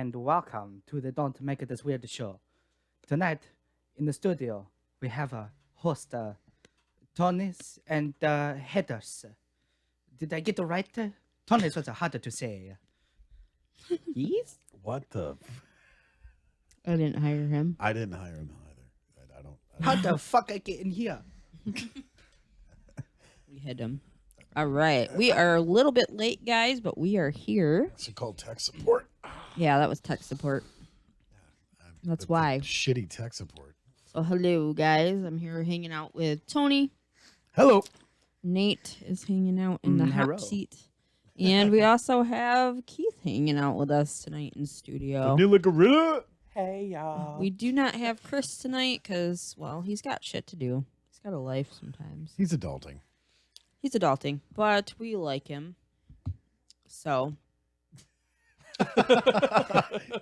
and welcome to the Don't Make It This Weird show. Tonight, in the studio, we have a host, Tony's and Headers. Did I get it right? Tony's was harder to say. He's? What the? I didn't hire him. I didn't hire him either. I don't. How the fuck I get in here? We had him. All right. We are a little bit late, guys, but we are here. It's called tech support. Yeah, that was tech support. That's why. Shitty tech support. So, hello, guys. I'm here hanging out with Tony. Hello. Nate is hanging out in the hello. hot seat. And we also have Keith hanging out with us tonight in studio. Vanilla Gorilla. Hey, y'all. We do not have Chris tonight because, well, he's got shit to do. He's got a life sometimes. He's adulting. He's adulting, but we like him. So,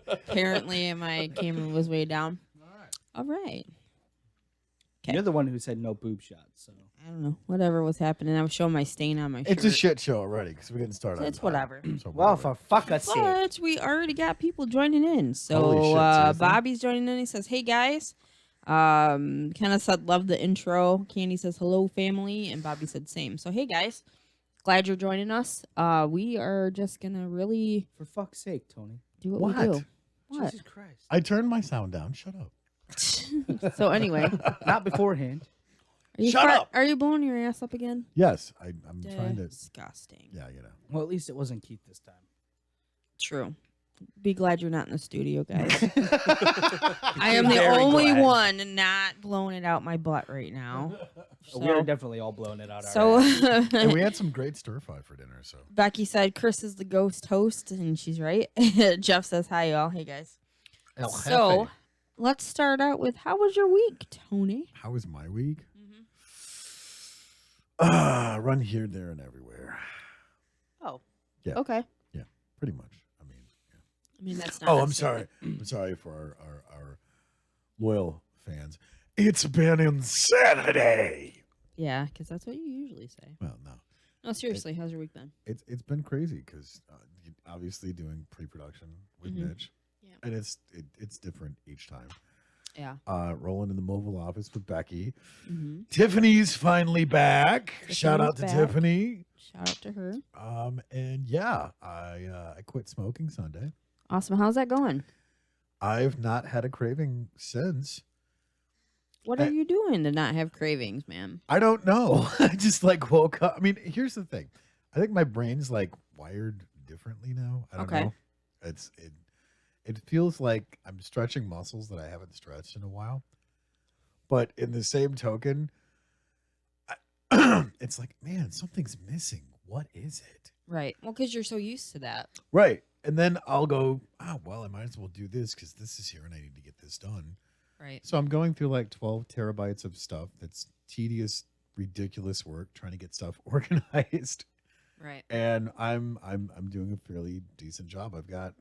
apparently my camera was way down. All right. Okay. You're the one who said no boob shots, so. I don't know. Whatever was happening. I was showing my stain on my shirt. It's a shit show already because we didn't start on It's time. whatever. So Well, whatever. for fuck's sake. But we already got people joining in. So Holy shit, seriously? Bobby's joining in. He says, hey, guys. Kenna said, love the intro. Candy says, hello, family. And Bobby said, same. So, hey, guys. Glad you're joining us. We are just going to really For fuck's sake, Tony. do what, What? we do. What? Jesus Christ. I turned my sound down. Shut up. So, anyway. Not beforehand. Are you Shut up! Are you blowing your ass up again? Yes, I'm trying to. Disgusting. Yeah, you know. Well, at least it wasn't Keith this time. True. Be glad you're not in the studio, guys. I am the Very only glad. one not blowing it out my butt right now. We're definitely all blowing it out our So, ass. And we had some great stir fry for dinner. So Becky said Chris is the ghost host, and she's right. Jeff says hi, y'all. Hey, guys. El So, Jefe. let's start out with how was your week, Tony? How was my week? Mm-hmm. Run here, there, and everywhere. Oh. Yeah. Okay. Pretty much. I mean, that's not. Oh, I'm necessarily- sorry. I'm sorry for our loyal fans. It's been insanity. Yeah, because that's what you usually say. Well, no, No, seriously, how's your week been? it's been crazy because obviously doing pre-production with Mhm. Mitch, Yeah. and it's different each time. Yeah. Rolling in the Mobile office with Becky. Mm-hmm. Tiffany's finally back. Shout out to Tiffany's back. Tiffany. Shout out to her. And yeah, I quit smoking Sunday. Awesome. How's that going? I've not had a craving since. What are you doing to not have cravings, man? I don't know. I just like woke up. I mean, here's the thing. I think my brain's like wired differently now. I don't Okay. know. It feels like I'm stretching muscles that I haven't stretched in a while. But in the same token, it's like, man, something's missing. What is it? Right. Well, because you're so used to that. Right. And then I'll go, well, I might as well do this because this is here and I need to get this done. Right. So I'm going through like 12 terabytes of stuff that's tedious, ridiculous work trying to get stuff organized. Right. And I'm doing a fairly decent job. I've got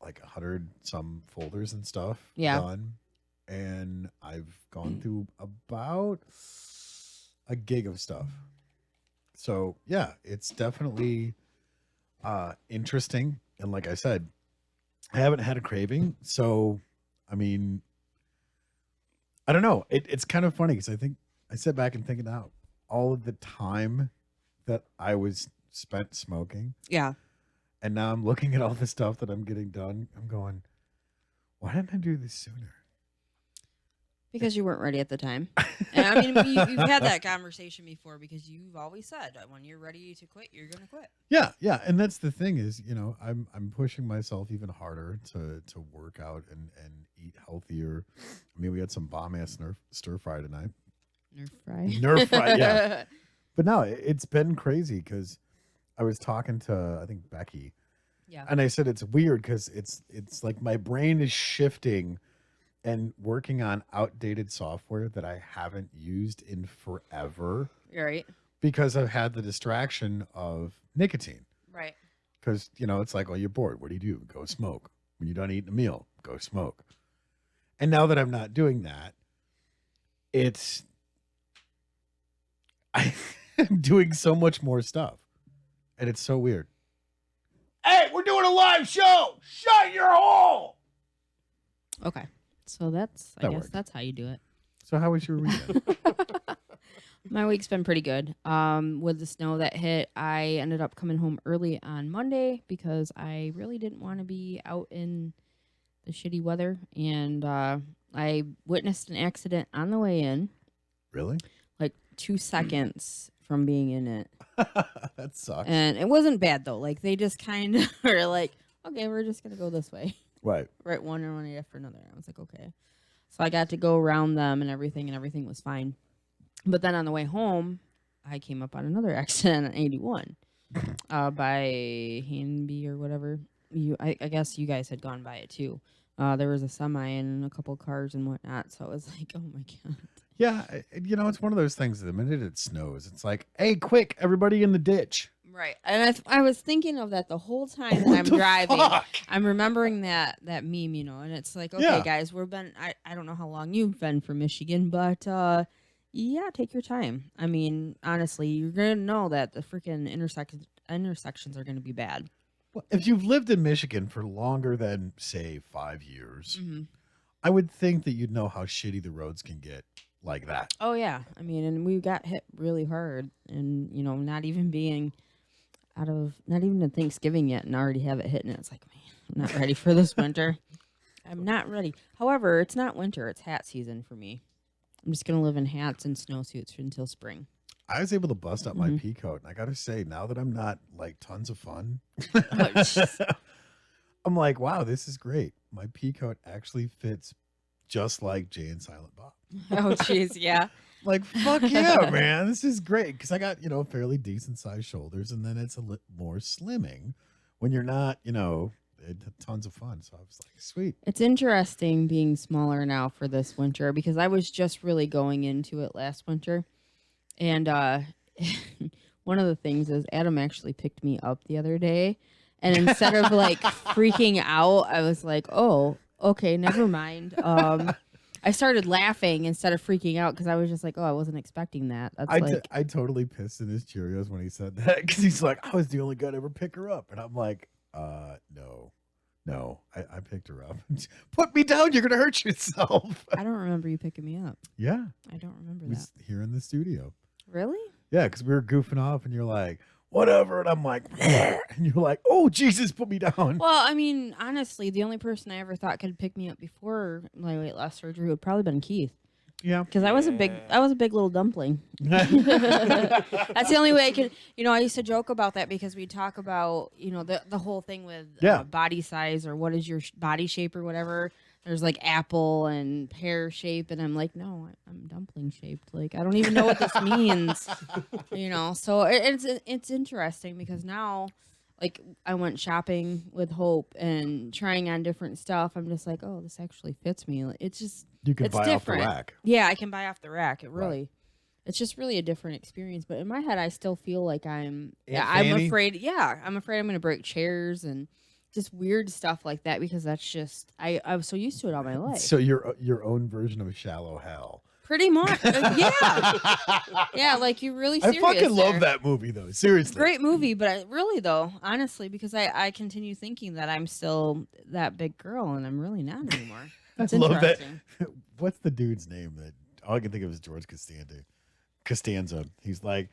like 100 some folders and stuff done. And I've gone through about a gig of stuff. So yeah, it's definitely interesting. And like I said, I haven't had a craving. So I mean, I don't know. It's kind of funny because I think I sat back and thinking out all of the time that I was spent smoking. Yeah. And now I'm looking at all the stuff that I'm getting done. I'm going, why didn't I do this sooner? Because you weren't ready at the time. And I mean, you've had that conversation before because you've always said when you're ready to quit, you're going to quit. Yeah. And that's the thing is, I'm pushing myself even harder to work out and eat healthier. I mean, we had some bomb ass stir fry tonight. Nerf fry. Nerf fry, yeah. But no, it's been crazy because I was talking to, I think, Becky. Yeah. And I said it's weird because it's like my brain is shifting and working on outdated software that I haven't used in forever Right. because I've had the distraction of nicotine. Right. Because, it's like, you're bored. What do? Go smoke. When you're done eating a meal, go smoke. And now that I'm not doing that, I'm doing so much more stuff. And it's so weird. Hey, we're doing a live show. Shut your hole. Okay. So I That guess works. that's how you do it. So how was your weekend? My week's been pretty good. With the snow that hit, I ended up coming home early on Monday because I really didn't want to be out in the shitty weather. And I witnessed an accident on the way in, Really? like 2 seconds from being in it. That sucks. And it wasn't bad, though. Like, they just kind of were like, okay, we're just going to go this way. Right. Right, one after another. I was like, okay. So I got to go around them and everything was fine. But then on the way home, I came up on another accident on 81 by Hanby or whatever. I guess you guys had gone by it too. There was a semi and a couple cars and whatnot. So I was like, oh my God. Yeah, it's one of those things. The minute it snows, it's like, hey, quick, everybody in the ditch. Right. And I was thinking of that the whole time that What I'm the driving. fuck? I'm remembering that meme, and it's like, okay, Yeah. guys, I don't know how long you've been from Michigan, but yeah, take your time. I mean, honestly, you're going to know that the freaking intersections are going to be bad. Well, if you've lived in Michigan for longer than, say, 5 years, Mm-hmm. I would think that you'd know how shitty the roads can get like that. Oh, yeah. I mean, and we got hit really hard, and, not even to Thanksgiving yet and already have it hitting it. It's like, man, I'm not ready for this winter. I'm not ready. However, it's not winter. It's hat season for me. I'm just going to live in hats and snowsuits until spring. I was able to bust up my pea coat, and I got to say, now that I'm not like tons of fun, jeez. I'm like, wow, this is great. My pea coat actually fits just like Jay and Silent Bob. Oh, jeez, yeah. Like, fuck yeah, man. This is great. Because I got, fairly decent sized shoulders, and then it's a more slimming when you're not, tons of fun. So I was like, sweet. It's interesting being smaller now for this winter because I was just really going into it last winter. And one of the things is Adam actually picked me up the other day. And instead of like freaking out, I was like, oh, okay, never mind. I started laughing instead of freaking out because I was just like, oh, I wasn't expecting that. That's I totally pissed in his Cheerios when he said that because he's like, I was the only guy to ever pick her up. And I'm like, no, I picked her up. Put me down. You're going to hurt yourself. I don't remember you picking me up. Yeah. I don't remember We that. was here in the studio. Really? Yeah, because we were goofing off and you're like, whatever. And I'm like, and you're like, oh, Jesus, put me down. Well, I mean, honestly, the only person I ever thought could pick me up before my weight loss surgery would probably been Keith. Yeah. Because I was a big little dumpling. That's the only way I could, I used to joke about that because we talk about, the whole thing with body size or what is your body shape or whatever. There's like apple and pear shape. And I'm like, no, I'm dumpling shaped. Like, I don't even know what this means, So it's interesting because now, like, I went shopping with Hope and trying on different stuff. I'm just like, oh, this actually fits me. It's just, You can it's buy different. off the rack. Yeah, I can buy off the rack. It's just really a different experience. But in my head, I still feel like I'm afraid. Yeah, I'm afraid I'm going to break chairs and just weird stuff like that because that's just, I was so used to it all my life. So your own version of a shallow hell. Pretty much. Yeah. Yeah, like you really serious. I fucking love there. that movie, though. Seriously. Great movie, but really, though, honestly, because I continue thinking that I'm still that big girl and I'm really not anymore. It's love that. interesting. What's the dude's name? That all I can think of is George Costanza. He's like,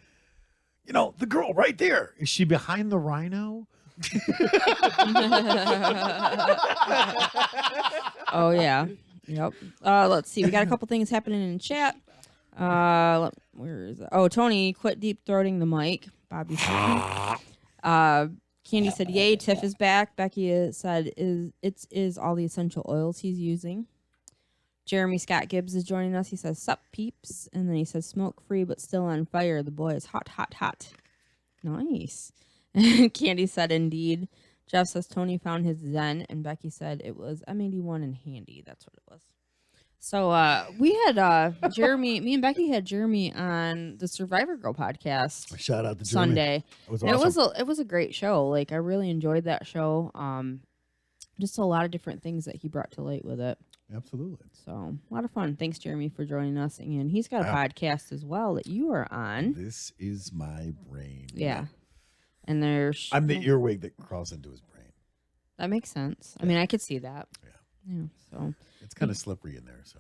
the girl right there. Is she behind the rhino? Oh, yeah. Yep. Let's see. We got a couple things happening in chat. Where is it? Oh, Tony quit deep throating the mic. Bobby said. Candy said, "Yay, Tiff is back." Becky said, "Is all the essential oils he's using." Jeremy Scott Gibbs is joining us. He says, "Sup, peeps," and then he says, "Smoke free but still on fire. The boy is hot, hot, hot." Nice. Candy said, "Indeed." Jeff says Tony found his Zen, and Becky said it was M81 and handy. That's what it was. So we had Jeremy, me and Becky had Jeremy on the Survivor Girl podcast. Shout out to Jeremy. Sunday. It was And awesome. it was a great show. Like, I really enjoyed that show. Just a lot of different things that he brought to light with it. Absolutely. So a lot of fun. Thanks, Jeremy, for joining us. And he's got a podcast as well that you are on. This is my brain. Yeah. And there's I'm the earwig that crawls into his brain. that makes sense. I mean, I could see that. Yeah. Yeah. So It's kind of slippery in there, so.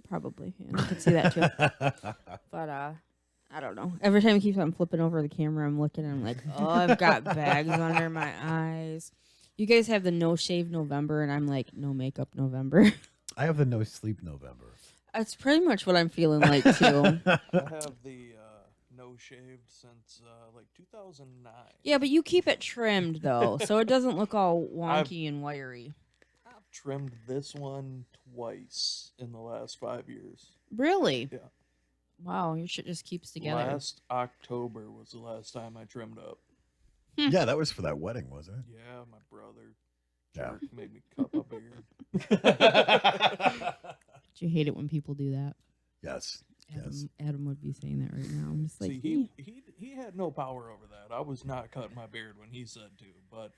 probably, yeah, I could see that too. But I don't know. Every time he keeps on flipping over the camera, I'm looking and I'm like, oh, I've got bags under my eyes. You guys have the no shave November, and I'm like, no makeup November. I have the no sleep November. That's pretty much what I'm feeling like too. I have the no shaved since like 2009. Yeah, but you keep it trimmed though, so it doesn't look all wonky and wiry. I've trimmed this one twice in the last 5 years. Really? Yeah. Wow, your shit just keeps together. Last October was the last time I trimmed up. Yeah, that was for that wedding, wasn't it? Yeah, my brother Yeah. jerk made me cut my beard. Do you hate it when people do that? Yes. Yes. Adam would be saying that right now. I'm just like, See, he had no power over that. I was not cutting my beard when he said to, but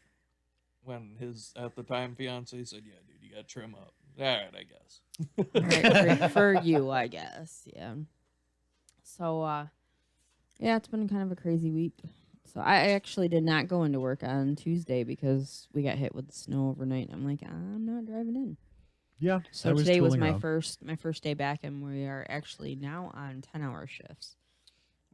when his at the time fiance said, "Yeah, dude, you got to trim up." All right, I guess. right, for you, I guess. Yeah. So, yeah, it's been kind of a crazy week. So I actually did not go into work on Tuesday because we got hit with the snow overnight. I'm like, I'm not driving in. Yeah. So today was my first day back, and we are actually now on 10-hour shifts.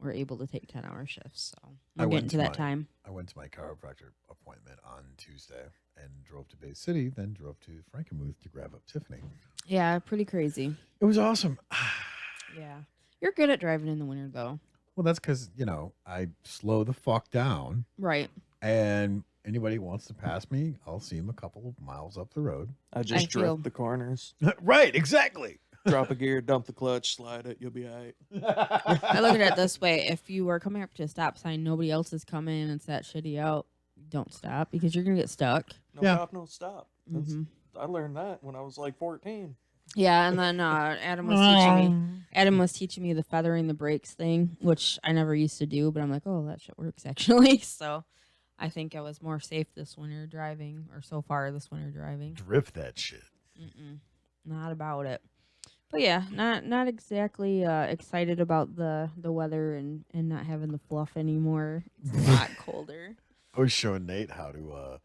We're able to take 10-hour shifts, so we're getting to that time. I went to my chiropractor appointment on Tuesday and drove to Bay City, then drove to Frankenmuth to grab up Tiffany. Yeah, pretty crazy. It was awesome. Yeah. You're good at driving in the winter, though. Well, that's because, I slow the fuck down. Right. And anybody who wants to pass me, I'll see them a couple of miles up the road. I just feel- drift the corners, Right, exactly. drop a gear, dump the clutch, slide it. You'll be all right. I look at it this way. If you are coming up to a stop sign, nobody else is coming, and it's that shitty out, don't stop because you're going to get stuck. No Yeah. cop, no stop. I learned that when I was like 14. Yeah, and then Adam was teaching me the feathering the brakes thing, which I never used to do, but I'm like, oh, that shit works actually. So I think I was more safe this winter driving, or so far this winter driving. Drift that shit. Not about it. But yeah, not exactly excited about the weather and not having the fluff anymore. It's a lot colder. I was showing Nate how to,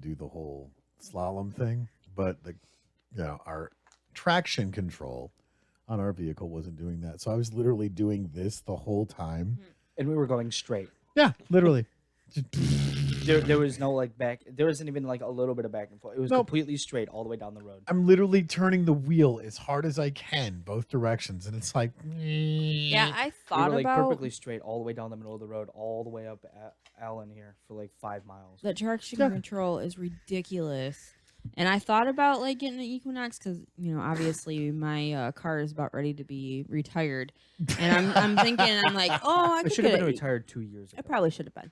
do the whole slalom thing, but our traction control on our vehicle wasn't doing that. So I was literally doing this the whole time. And we were going straight. Yeah, literally. There was no back. There wasn't even a little bit of back and forth. It was Nope. completely straight all the way down the road. I'm literally turning the wheel as hard as I can, both directions, and it's like, Yeah, I We thought were about perfectly straight all the way down the middle of the road, all the way up Allen here for 5 miles. the traction control is ridiculous. And I thought about getting an Equinox because obviously my car is about ready to be retired, and I'm thinking I It could should get have been a- retired 2 years ago. I probably should have been,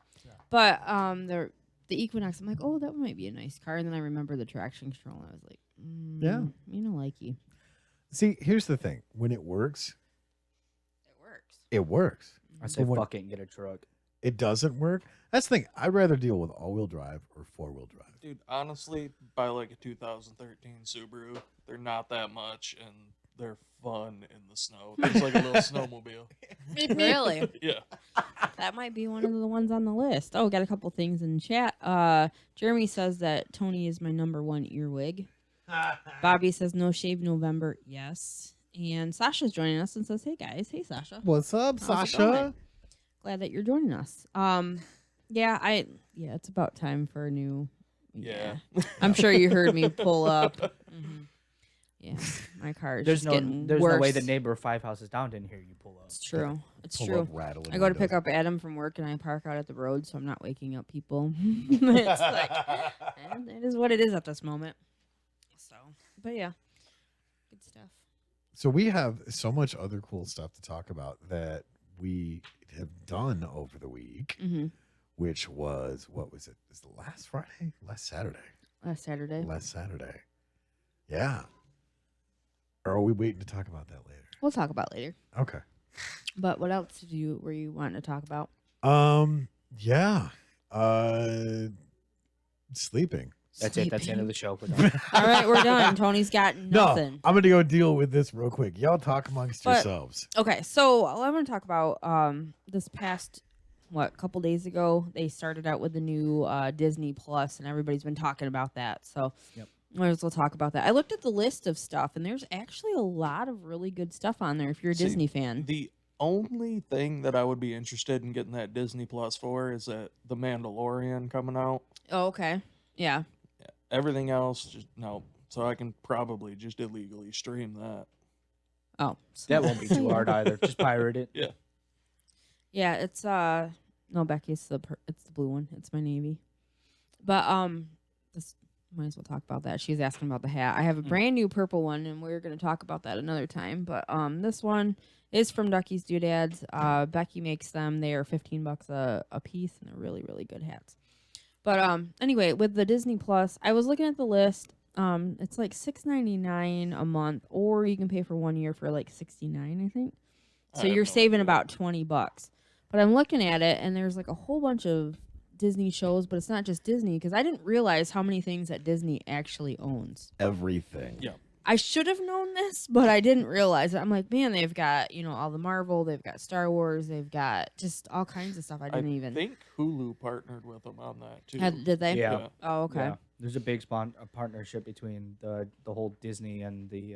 but the Equinox, I'm like, oh, that might be a nice car, and then I remember the traction control, and I was like, Yeah. likey. See, here's the thing. When it works, It works. it works. I say But when fuck it and get a truck. it doesn't work, that's the thing. I'd rather deal with all-wheel drive or four-wheel drive. Dude, honestly, buy a 2013 Subaru. They're not that much, and they're fun in the snow. It's like a little snowmobile. Really? Yeah. That might be one of the ones on the list. Oh, got a couple things in chat. Jeremy says that Tony is my #1 earwig. Bobby says no shave November. Yes. And Sasha's joining us and says, hey guys. Hey Sasha. What's up, How's it Sasha? going? Glad that you're joining us. Yeah, it's about time for a new. Yeah. I'm sure you heard me pull up. Yeah, my car is There's just no getting there's worse. no way the neighbor 5 houses down didn't hear you pull up. It's true. It's Pull true. up, rattling I go to windows. pick up Adam from work and I park out at the road, so I'm not waking up people. It's and it is what it is at this moment. So, but yeah, good stuff. So we have so much other cool stuff to talk about that we have done over the week, Mm-hmm. which was, what was it? Is it last Friday? Last Saturday. Last Saturday. Last Saturday. Yeah. Or are we waiting to talk about that later? We'll talk about later. Okay. But what else were you wanting to talk about? Yeah. Sleeping. That's it. That's the end of the show. We're done. All right, we're done. Tony's got nothing. No, I'm gonna go deal with this real quick. Y'all talk amongst But- yourselves. Okay, so I want to talk about this past a couple days ago, they started out with the new Disney Plus, and everybody's been talking about that. So Yep. might as well talk about that. I looked at the list of stuff, and there's actually a lot of really good stuff on there if you're a See, Disney fan. The only thing that I would be interested in getting that Disney Plus for is that The Mandalorian coming out. Oh, okay. Yeah. Everything else, just no. So I can probably just illegally stream that. Oh. That won't be too hard either. Just pirate it. Yeah. Yeah, it's no, Becky, it's the blue one. It's my navy. But this might as well talk about that. She's asking about the hat. I have a brand new purple one, and we're gonna talk about that another time. But this one is from Ducky's Doodads. Becky makes them. They are $15 a piece, and they're really, really good hats. But anyway, with the Disney Plus, I was looking at the list. It's like $6.99 a month, or you can pay for 1 year for like $69, I think. I So have you're no saving idea. about $20. But I'm looking at it, and there's like a whole bunch of Disney shows, but it's not just Disney, because I didn't realize how many things that Disney actually owns. Everything. Yeah. I should have known this, but I didn't realize it. I'm like, man, they've got, all the Marvel, they've got Star Wars, they've got just all kinds of stuff. I didn't even. think Hulu partnered with them on that too. Did they? Yeah. Oh, okay. Yeah. There's a big partnership between the whole Disney and the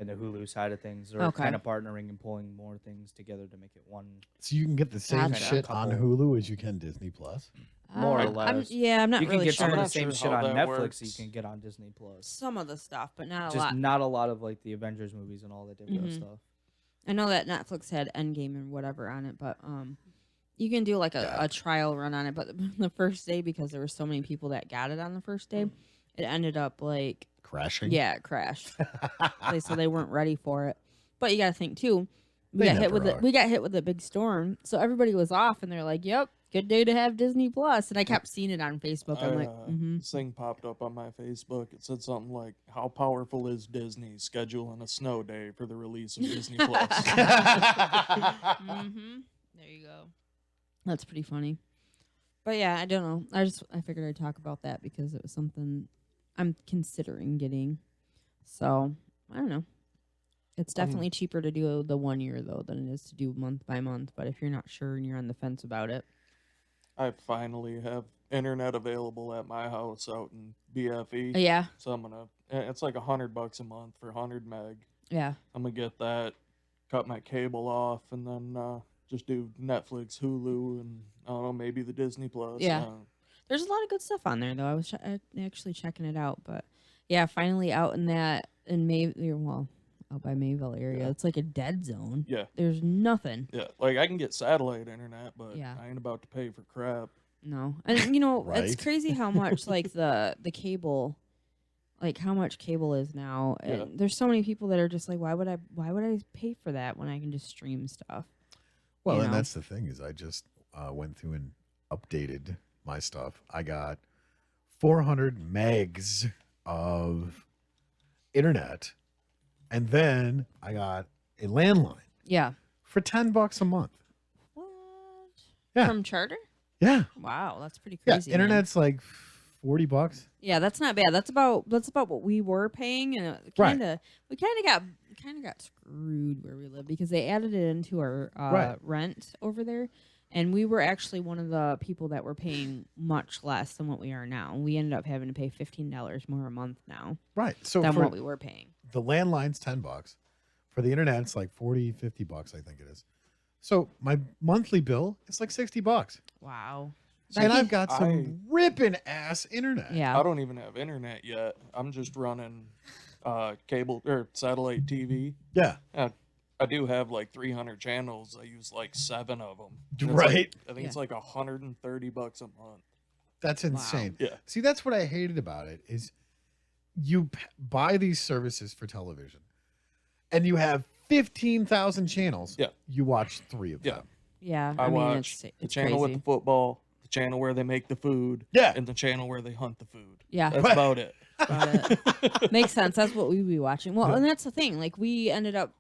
Hulu side of things. They're Okay. kind of partnering and pulling more things together to make it one. So you can get the same Gotcha. shit on Couple. Hulu as you can Disney Plus. More or I'm less. not You can really get sure. some of the not same sure shit how on that Netflix works. you can get on Disney Plus. Some of the stuff, but not a Just lot. not a lot of like the Avengers movies and all that different Mhm. stuff. I know that Netflix had Endgame and whatever on it, but you can do like a trial run on it. But the first day, because there were so many people that got it on the first day, it ended up like Crashing. it crashed. So they weren't ready for it. But you got to think too. We They got hit never with are. we got hit with a big storm, so everybody was off, and they're like, "Yep, good day to have Disney Plus." And I kept seeing it on Facebook. I'm like, This thing popped up on my Facebook. It said something like, "How powerful is Disney scheduling a snow day for the release of Disney Plus?" There you go. That's pretty funny. But yeah, I don't know. I figured I'd talk about that because it was something I'm considering getting. So I don't know. It's definitely cheaper to do the 1 year though than it is to do month by month. But if you're not sure and you're on the fence about it, I finally have internet available at my house out in BFE. yeah, So I'm gonna. It's like $100 a month for 100 meg. yeah, I'm gonna get that, cut my cable off, and then just do Netflix, Hulu, and I don't know, maybe the Disney Plus. Yeah. There's a lot of good stuff on there though. I was actually checking it out, but yeah, finally out in out by Mayville area, Yeah. it's like a dead zone. Yeah. There's nothing. Yeah, like I can get satellite internet, but Yeah. I ain't about to pay for crap. No, and it's Right. crazy how much like the cable, like how much cable is now. And Yeah. there's so many people that are just like, why would I pay for that when I can just stream stuff? Well, You and know? that's the thing is I just went through and updated my stuff. I got 400 megs of internet, and then I got a landline Yeah. for $10 a month. What? Yeah. From Charter? Yeah, Wow, that's pretty yeah. crazy. man. Internet's like $40. Yeah, that's not bad. That's about what we were paying, and we kind of got screwed where we live because they added it into our rent over there, and we were actually one of the people that were paying much less than what we are now. We ended up having to pay $15 more a month now Right. So than for what we were paying. the landline's $10. For the internet, it's like $40-$50, I think it is. So my monthly bill is like $60. Wow. And Becky- I've got some ripping ass internet. Yeah. I don't even have internet yet. I'm just running cable or satellite TV. Yeah. I do have like 300 channels. I use like 7 of them. Right. I think it's like $130 a month. That's insane. Yeah. See, that's what I hated about it is you buy these services for television and you have 15,000 channels. Yeah. You watch 3 of Yeah. them. Yeah. I mean, watch it's the channel with crazy. the football, the channel where they make the food, Yeah. and the channel where they hunt the food. Yeah. That's about it. About it. Makes sense. That's what we'd be watching. Well, Yeah. and that's the thing. Like we ended up,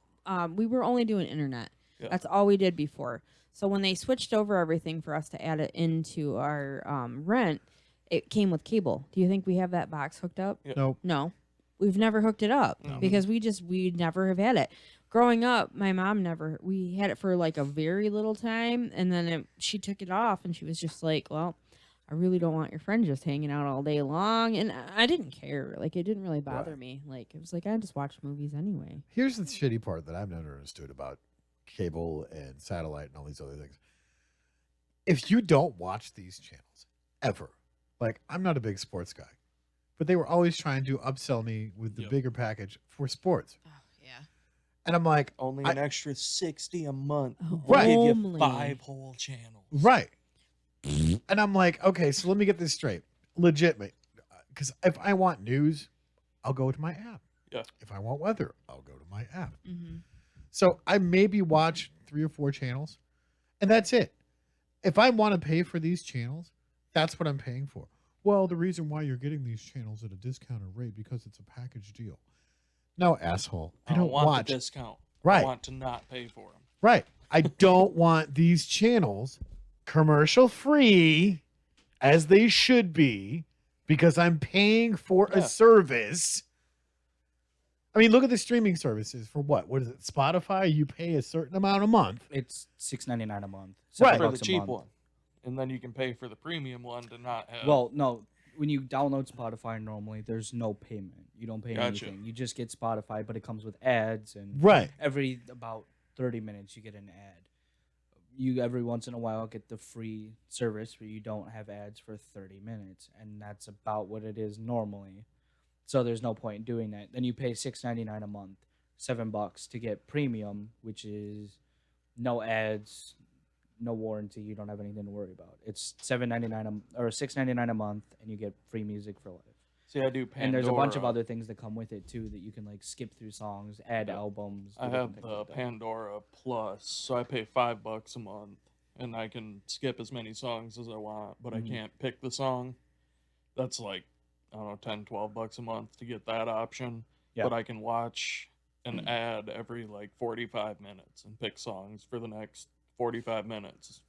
we were only doing internet. Yeah. That's all we did before. So when they switched over everything for us to add it into our rent, it came with cable. Do you think we have that box hooked up? Yeah. Nope. No, we've never hooked it up No. because we never have had it. growing up, my mom we had it for like a very little time, and then she took it off, and she was just like, well, I really don't want your friend just hanging out all day long. And I didn't care. Like, it didn't really bother me. Like, it was like, I just watch movies anyway. Here's the shitty part that I've never understood about cable and satellite and all these other things. If you don't watch these channels ever, like, I'm not a big sports guy, but they were always trying to upsell me with the bigger package for sports. Oh, yeah. And I'm like, Only an extra $60 a month. Right. Give you Only. 5 whole channels. right. And I'm like, okay, so let me get this straight. Legitimate. Because if I want news, I'll go to my app. Yeah. If I want weather, I'll go to my app. Mm-hmm. So I maybe watch 3 or 4 channels, and that's it. If I want to pay for these channels, that's what I'm paying for. Well, the reason why you're getting these channels at a discounted rate because it's a package deal. No, asshole. I don't want watch. the discount. Right. I want to not pay for them. Right. I don't want these channels commercial free as they should be because I'm paying for a service. I mean, look at the streaming services for what? What is it? Spotify, you pay a certain amount a month. It's $6.99 a month. Right. For the $7 a cheap month. one. And then you can pay for the premium one to not have. Well, no. When you download Spotify normally, there's no payment. You don't pay Gotcha. anything. You just get Spotify, but it comes with ads, and Right. every about 30 minutes you get an ad. You every once in a while get the free service where you don't have ads for 30 minutes, and that's about what it is normally. So there's no point in doing that. Then you pay $6.99 a month, $7 to get premium, which is no ads, no warranty. You don't have anything to worry about. It's $7.99 or $6.99 a month, and you get free music for life. See, I do Pandora. And there's a bunch of other things that come with it too that you can like skip through songs, add albums. I do have different things the like that. Pandora Plus, so I pay $5 a month, and I can skip as many songs as I want, but I can't pick the song. That's like, I don't know, $10-12 a month to get that option. Yeah. But I can watch an ad every like 45 minutes and pick songs for the next 45 minutes.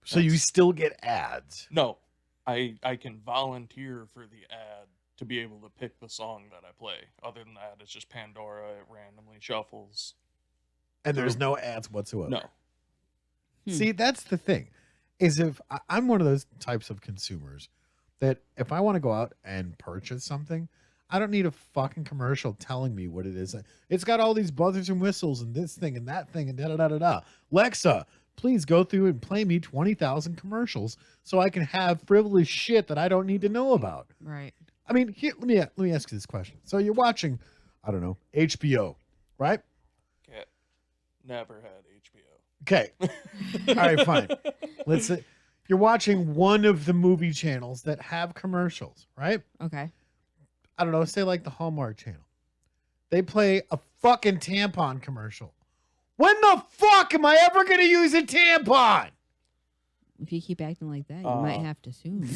So you still get ads. No, I can volunteer for the ad to be able to pick the song that I play. Other than that, it's just Pandora. It randomly shuffles. And there's no ads whatsoever. No. See, that's the thing. Is if I'm one of those types of consumers that if I want to go out and purchase something, I don't need a fucking commercial telling me what it is. It's got all these buzzers and whistles and this thing and that thing and da da da da da. Lexa, please go through and play me 20,000 commercials so I can have frivolous shit that I don't need to know about. Right. I mean, here, let me ask you this question. So you're watching, I don't know, HBO, right? Cat never had HBO. Okay. All right, fine. Let's say you're watching one of the movie channels that have commercials, right? Okay. I don't know, say like the Hallmark channel. They play a fucking tampon commercial. When the fuck am I ever going to use a tampon? If you keep acting like that, you might have to soon.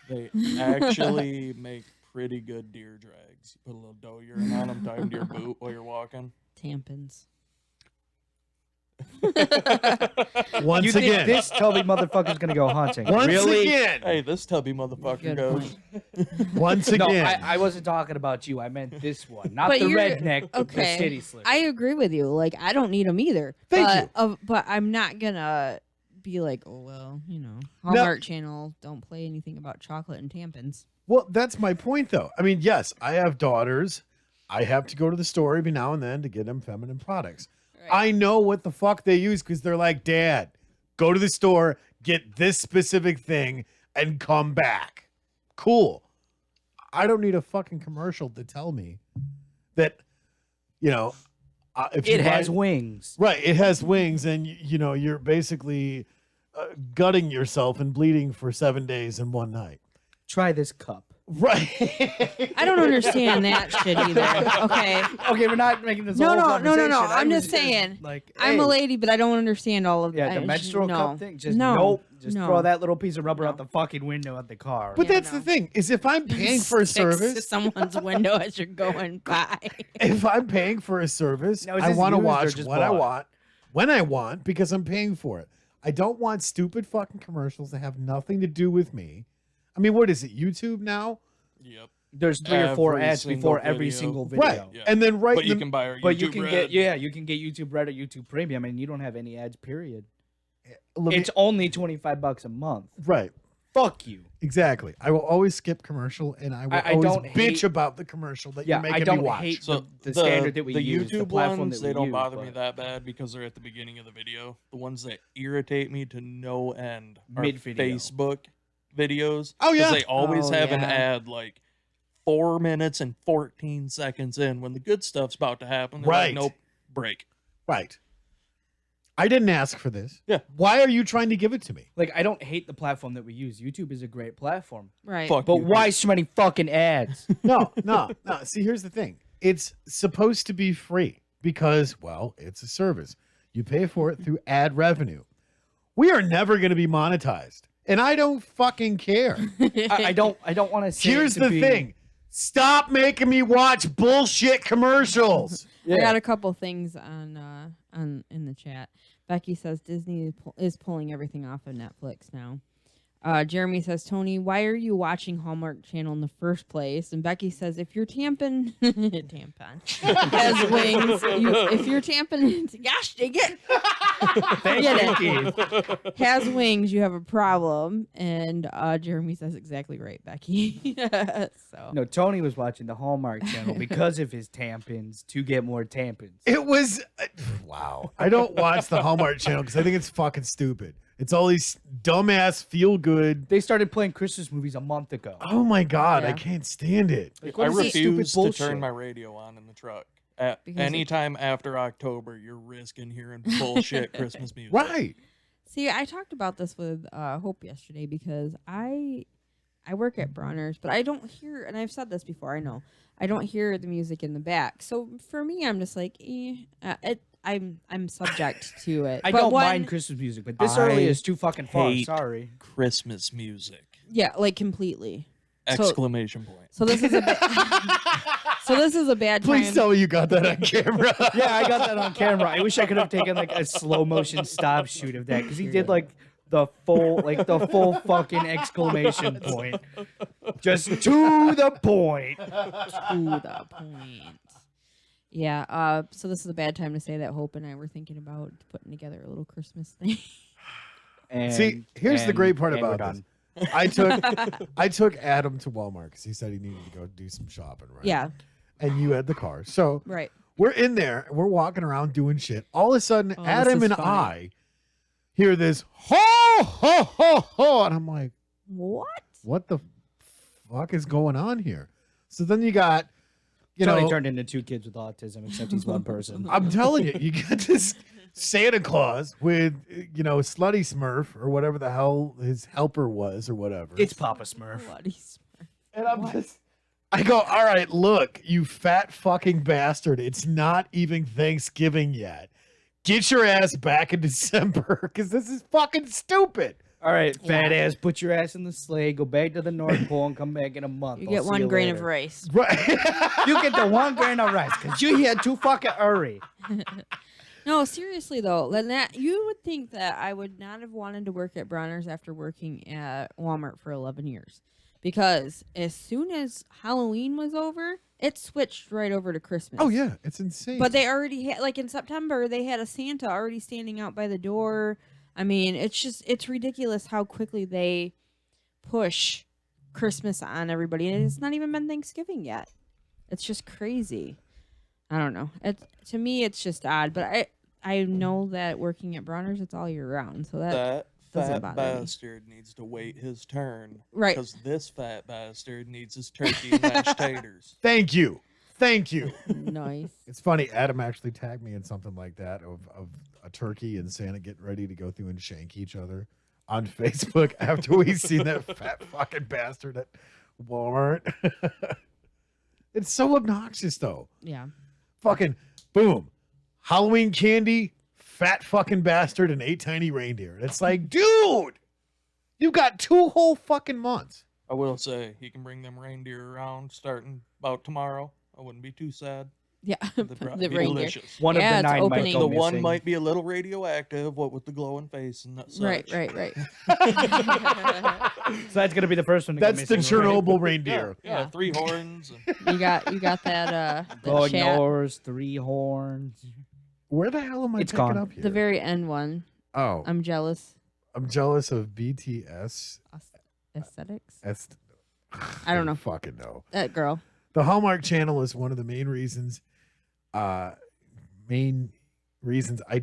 They actually make pretty good deer drags. You put a little dough urine on them, tie them to your boot while you're walking. Tampons. Once You think again. this tubby motherfucker's gonna go hunting? Once Really? again. Hey, this tubby motherfucker Good goes. point. Once No, again. I wasn't talking about you. I meant this one, not But the you're- redneck, okay. the city slicker. I agree with you. Like, I don't need them either. Thank you. But I'm not gonna be like, oh well, Hallmark Channel don't play anything about chocolate and tampons. Well, that's my point, though. I mean, yes, I have daughters. I have to go to the store every now and then to get them feminine products. I know what the fuck they use because they're like, Dad, go to the store, get this specific thing, and come back. Cool. I don't need a fucking commercial to tell me that, if It you has buy- wings. Right, it has wings, and you're basically gutting yourself and bleeding for 7 days and one night. Try this cup. Right. I don't understand that shit either. Okay. Okay, we're not making this. No, whole no, no, conversation. no. I I'm was just saying, like, I'm a hey, lady, but I don't understand all of Yeah, that. the menstrual no. cup thing. Just no. nope. Just no. throw that little piece of rubber out the fucking window of the car. But Yeah, that's no. the thing, is if I'm paying for a Sticks to service, someone's window as you're going by. if I'm paying for a service, Now, is I this want to used or watch just what I bought? want, when I want, because I'm paying for it. I don't want stupid fucking commercials that have nothing to do with me. I mean, what is it, YouTube now? Yep. There's 3 or 4 every ads before single every video. single video. Right. Yeah. And then right But in you the- can buy our But YouTube you can Red. you can get YouTube Red or YouTube Premium, and you don't have any ads. Period. let me- It's only $25 a month. right. Fuck you. Exactly. I will always skip commercial, and I will I always don't bitch hate- about the commercial that Yeah, you're making I don't me watch. hate So the standard that we the use, the YouTube platform ones, that we they don't use, bother me but- that bad because they're at the beginning of the video. The ones that irritate me to no end are Mid-video. Facebook videos. Oh, 'cause yeah. they always Oh, have an yeah. ad like 4 minutes and 14 seconds in when the good stuff's about to happen. They're Right. like, nope, break. Right. I didn't ask for this. Yeah. Why are you trying to give it to me? Like, I don't hate the platform that we use. YouTube is a great platform. Right. Fuck But you. why so many fucking ads? No. See, here's the thing. It's supposed to be free because, well, it's a service. You pay for it through ad revenue. We are never going to be monetized, and I don't fucking care. I don't want to say. Here's the thing. Stop making me watch bullshit commercials. I got a couple things on in the chat. Becky says Disney is pulling everything off of Netflix now. Jeremy says, Tony, why are you watching Hallmark Channel in the first place? And Becky says, if your tampon has wings, if your tampon, gosh dang it, get it, has wings, you have a problem. And Jeremy says exactly right, Becky. So No, Tony was watching the Hallmark Channel because of his tampons to get more tampons. It was wow. I don't watch the Hallmark Channel because I think it's fucking stupid. It's all these dumbass feel good. They started playing Christmas movies a month ago. Oh my god, I Yeah. can't stand it. Like, I what is this refuse stupid to turn bullshit? my radio on in the truck. At Because any it- time after October, you're risking hearing bullshit Christmas music. Right. see, I talked about this with Hope yesterday because I work at Bronner's, but I don't hear, and I've said this before, I know, I don't hear the music in the back. So for me, I'm just like, I'm subject to it. I But don't when- mind Christmas music, but this I early is too fucking far. hate Sorry. Christmas music! Yeah, like completely. So- Exclamation point. So this is a so this is a bad Please time. tell me you got that on camera. Yeah, I got that on camera. I wish I could have taken like a slow motion stop shoot of that because he did like the full fucking exclamation point, just to the point. To the point. Yeah. So this is a bad time to say that Hope and I were thinking about putting together a little Christmas thing. And, See, here's the great part and we're about done. this. I took Adam to Walmart because he said he needed to go do some shopping, right? Yeah. And you had the car. So Right. we're in there and we're walking around doing shit. All of a sudden, Oh, this Adam is and funny. I hear this ho ho ho ho, and I'm like, What? what the fuck is going on here? So then you got, you Tony know, turned into 2 kids with autism, except he's one person. I'm telling you, you got this Santa Claus with, you know, Slutty Smurf or whatever the hell his helper was or whatever. It's Papa Smurf. Bloody Smurf. And I'm just, I go, all right, look, you fat fucking bastard. It's not even Thanksgiving yet. Get your ass back in December because this is fucking stupid. All right, fat Yeah. ass, put your ass in the sleigh, go back to the North Pole, and come back in a month. You I'll get see one you grain of later. rice. Right. You get the 1 grain of rice because you here too fucking early. No, seriously though, Lynette, you would think that I would not have wanted to work at Bronner's after working at Walmart for 11 years. Because as soon as Halloween was over, it switched right over to Christmas. Oh, yeah. It's insane. But they already had, like in September, they had a Santa already standing out by the door. I mean, it's ridiculous how quickly they push Christmas on everybody. And it's not even been Thanksgiving yet. It's just crazy. I don't know. To me, it's just odd. But I know that working at Bronner's, it's all year round. So That doesn't fat bother me. bastard needs to wait his turn. Right. Because this fat bastard needs his turkey and mashed taters. Thank you. Thank you. Nice. It's funny. Adam actually tagged me in something like that of a turkey and Santa getting ready to go through and shank each other on Facebook after we seen that fat fucking bastard at Walmart. It's so obnoxious, though. Yeah. Fucking boom. Halloween candy, fat fucking bastard, and 8 tiny reindeer. And it's like, dude, you got 2 whole fucking months. I will say, he can bring them reindeer around starting about tomorrow. I wouldn't be too sad. Yeah, They'd probably the be reindeer. delicious. One Yeah, of it's the 9 might opening. go The one missing. might be a little radioactive, what with the glowing face and such. Right, right. So that's gonna be the first one. To go That's the missing, right? Chernobyl Yeah, reindeer. yeah, Yeah. 3 horns. And You got that Glowing chat, nose, 3 horns. Where the hell am I It's picking gone. up here? the very end one. Oh, I'm jealous. I'm jealous of BTS. Aesthetics. I don't know. Fucking know. That girl. The Hallmark Channel is one of the main reasons I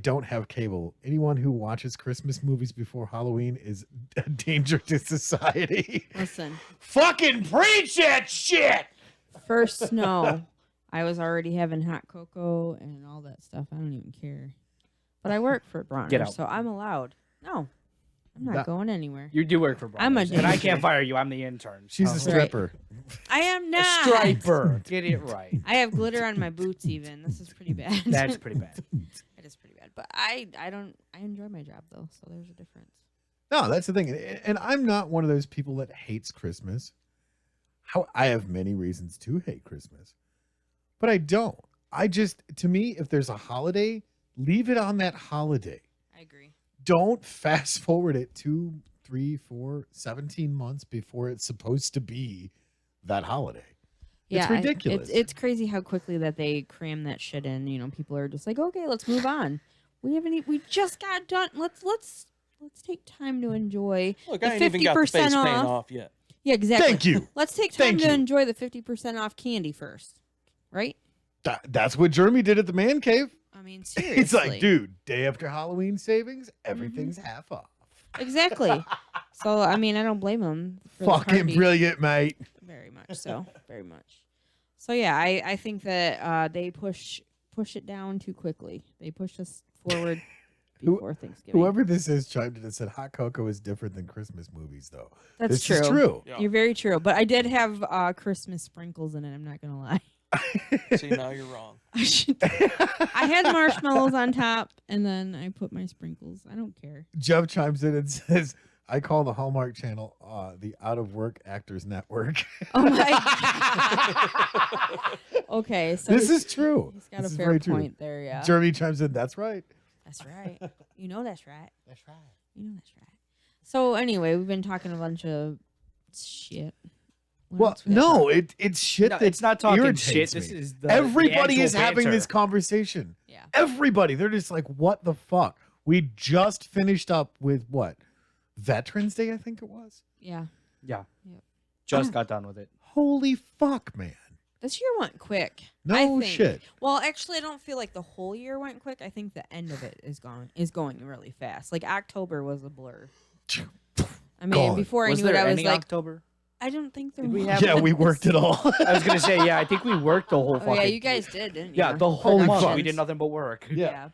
don't have cable. Anyone who watches Christmas movies before Halloween is a danger to society. Listen, Fucking preach that shit. first snow, I was already having hot cocoa and all that stuff. I don't even care. But I work for Bronner, Get out. so I'm allowed. No, I'm not That- going anywhere. You do work for I'm a Brothers, and I danger. can't fire you. I'm the intern. She's so- a stripper. I am A not. striper. Get it right. I have glitter on my boots. Even this is pretty bad. That's pretty bad. It is pretty bad. But I enjoy my job though, so there's a difference. No, that's the thing. And I'm not one of those people that hates Christmas. I have many reasons to hate Christmas, but I don't. To me, if there's a holiday, leave it on that holiday. I agree. Don't fast forward it 2, 3, 4, 17 months before it's supposed to be that holiday. It's ridiculous. It's crazy how quickly that they cram that shit in. You know, people are just like, okay, let's move on. We just got done. Let's take time to enjoy look, the I ain't even got the 50% face paint off. off yet. Yeah, exactly. Thank you. Let's take time Thank to you. enjoy the 50% off candy first, right? That's what Jeremy did at the man cave. I mean, seriously. It's like, dude, day after Halloween savings, everything's half off. Exactly. So I mean, I don't blame them. For the Fucking party. brilliant, mate. Very much so. Very much. So yeah, I think that they push it down too quickly. They pushed us forward before Thanksgiving. Whoever this is chimed in and said hot cocoa is different than Christmas movies, though. That's This true. is true. Yeah. You're very true. But I did have Christmas sprinkles in it. I'm not gonna lie. See, now you're wrong. I had marshmallows on top, and then I put my sprinkles. I don't care. Jeff chimes in and says, I call the Hallmark Channel the Out of Work Actors Network. Oh my. Okay, so This is true. he's got This a is fair very true. point there. Yeah, Jeremy chimes in, that's right. that's right. You know that's right. That's right. You know that's right. So anyway, we've been talking a bunch of shit. What Well, else we gotta no, talk it's shit No, that it's not talking irritates shit. This me. is the Everybody the is actual having banter. this conversation. Yeah. Everybody. They're just like, what the fuck? We just finished up with what? Veterans Day, I think it was. Yeah. Yeah. Yep. Just got done with it. Holy fuck, man. This year went quick. No I think. shit. Well, actually, I don't feel like the whole year went quick. I think the end of it is going really fast. Like October was a blur. I mean, Gone. before I Was knew it, there I was any like, October? I don't think there Did we was. have- Yeah, we worked it all. I was gonna say, yeah. I think we worked the whole Oh fucking. yeah, you guys did, didn't you? Yeah, the whole Holy month fuck. we did nothing but work. Yeah.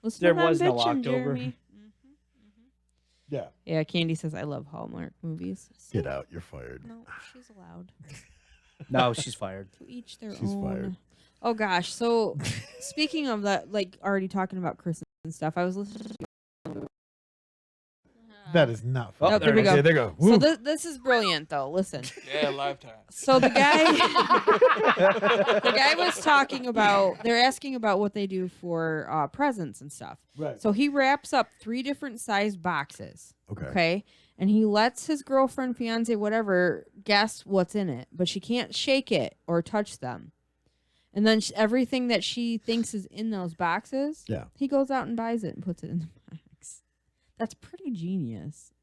Listen There to them was no bitchin', October. Jeremy. Yeah. Yeah, Candy says I love Hallmark movies. Get out. You're fired. No, she's allowed. No, she's fired. To each their She's own. fired. Oh gosh. So speaking of that, like already talking about Christmas and stuff, I was listening to That is not Oh, fun. there we go. Okay, there you go. So Woo. this is brilliant though. Listen. Yeah, lifetime. So the guy was talking about they're asking about what they do for presents and stuff. Right. So he wraps up 3 different sized boxes. Okay. Okay. And he lets his girlfriend, fiance, whatever, guess what's in it, but she can't shake it or touch them. And then everything that she thinks is in those boxes, Yeah. he goes out and buys it and puts it in the box. That's pretty genius.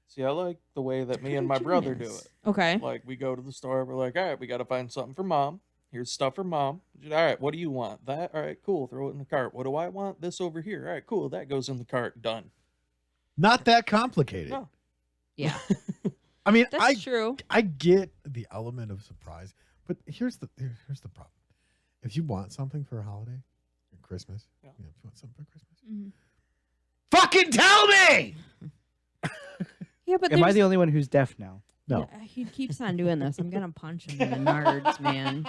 See, I like the way that me and my brother do Genius. it. Okay. Like, we go to the store, we're like, all right, we got to find something for mom. Here's stuff for mom. All right, what do you want? That? All right, cool. Throw it in the cart. What do I want? This over here. All right, cool. That goes in the cart. Done. Not that complicated. No. Yeah. I mean, That's true. I get the element of surprise, but here's the problem. If you want something for a holiday, or Christmas, Yeah. if you want something for Christmas, Mhm. fucking tell me. Yeah, but Am I there's- the only one who's deaf now? No. Yeah, he keeps on doing this. I'm gonna punch him in the nards, man.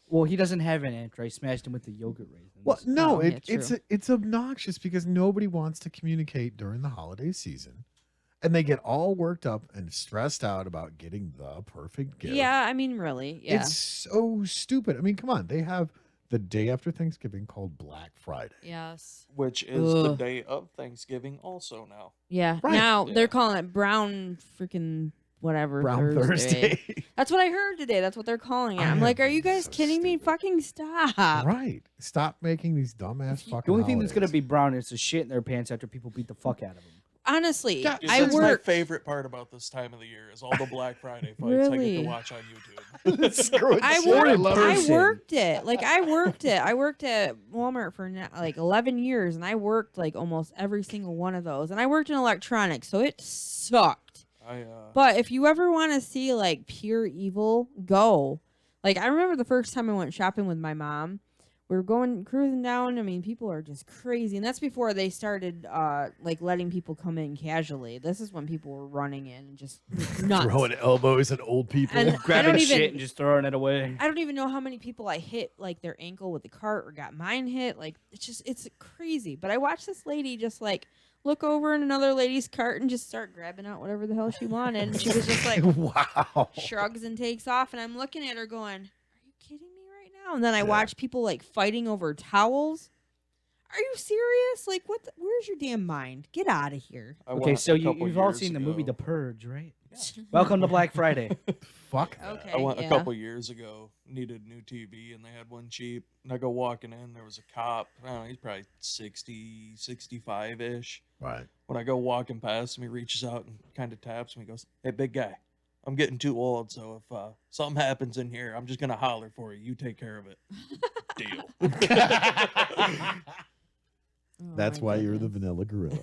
Well, he doesn't have an answer. I smashed him with the yogurt raisins. Well, no, Oh, yeah, it's true. it's obnoxious because nobody wants to communicate during the holiday season And they get all worked up and stressed out about getting the perfect gift. Yeah, I mean, really. Yeah. It's so stupid. I mean, come on. They have the day after Thanksgiving called Black Friday. Yes. Which is the Ugh. day of Thanksgiving also now. Yeah. Right. Now Yeah. they're calling it brown freaking whatever Brown Thursday. That's what I heard today. That's what they're calling it. I I'm like, am are you guys so kidding me? stupid. Fucking stop. Right. Stop making these dumbass fucking The only thing that's gonna holidays. be brown is the shit in their pants after people beat the fuck out of them. Honestly, Yeah, Dude, I that's my worked. favorite part about this time of the year is all the Black Friday fights I get Really? to watch on YouTube. Screw it. I Shit, worked. love I it. person. worked it. Like I worked it. I worked at Walmart for like 11 years, and I worked like almost every single one of those. And I worked in electronics, so it sucked. But if you ever want to see like pure evil, go. Like I remember the first time I went shopping with my mom. We were going cruising down. I mean, people are just crazy, and that's before they started like letting people come in casually. This is when people were running in and just nuts. Throwing elbows at old people. And I Grabbing don't shit even- and just throwing it away. I don't even know how many people I hit like their ankle with the cart or got mine hit. Like it's crazy. But I watched this lady just like look over in another lady's cart and just start grabbing out whatever the hell she wanted. And she was just like Wow. shrugs and takes off. And I'm looking at her going, "Are you kidding me right now?" And then I Yeah. watch people like fighting over towels. Are you serious? Like what? Where's your damn mind? Get out of here. I Okay, went so a couple you've all years seen the movie The ago- Purge, right? Welcome to Black Friday. Fuck that. Okay. I went yeah. a couple years ago, needed new TV, and they had one cheap. And I go walking in, there was a cop. I don't know, he's probably 60, 65-ish. Right. When I go walking past him, he reaches out and kind of taps me. He goes, "Hey, big guy, I'm getting too old, so if something happens in here, I'm just going to holler for you. You take care of it." Deal. Oh, That's my why you're the goodness. vanilla gorilla.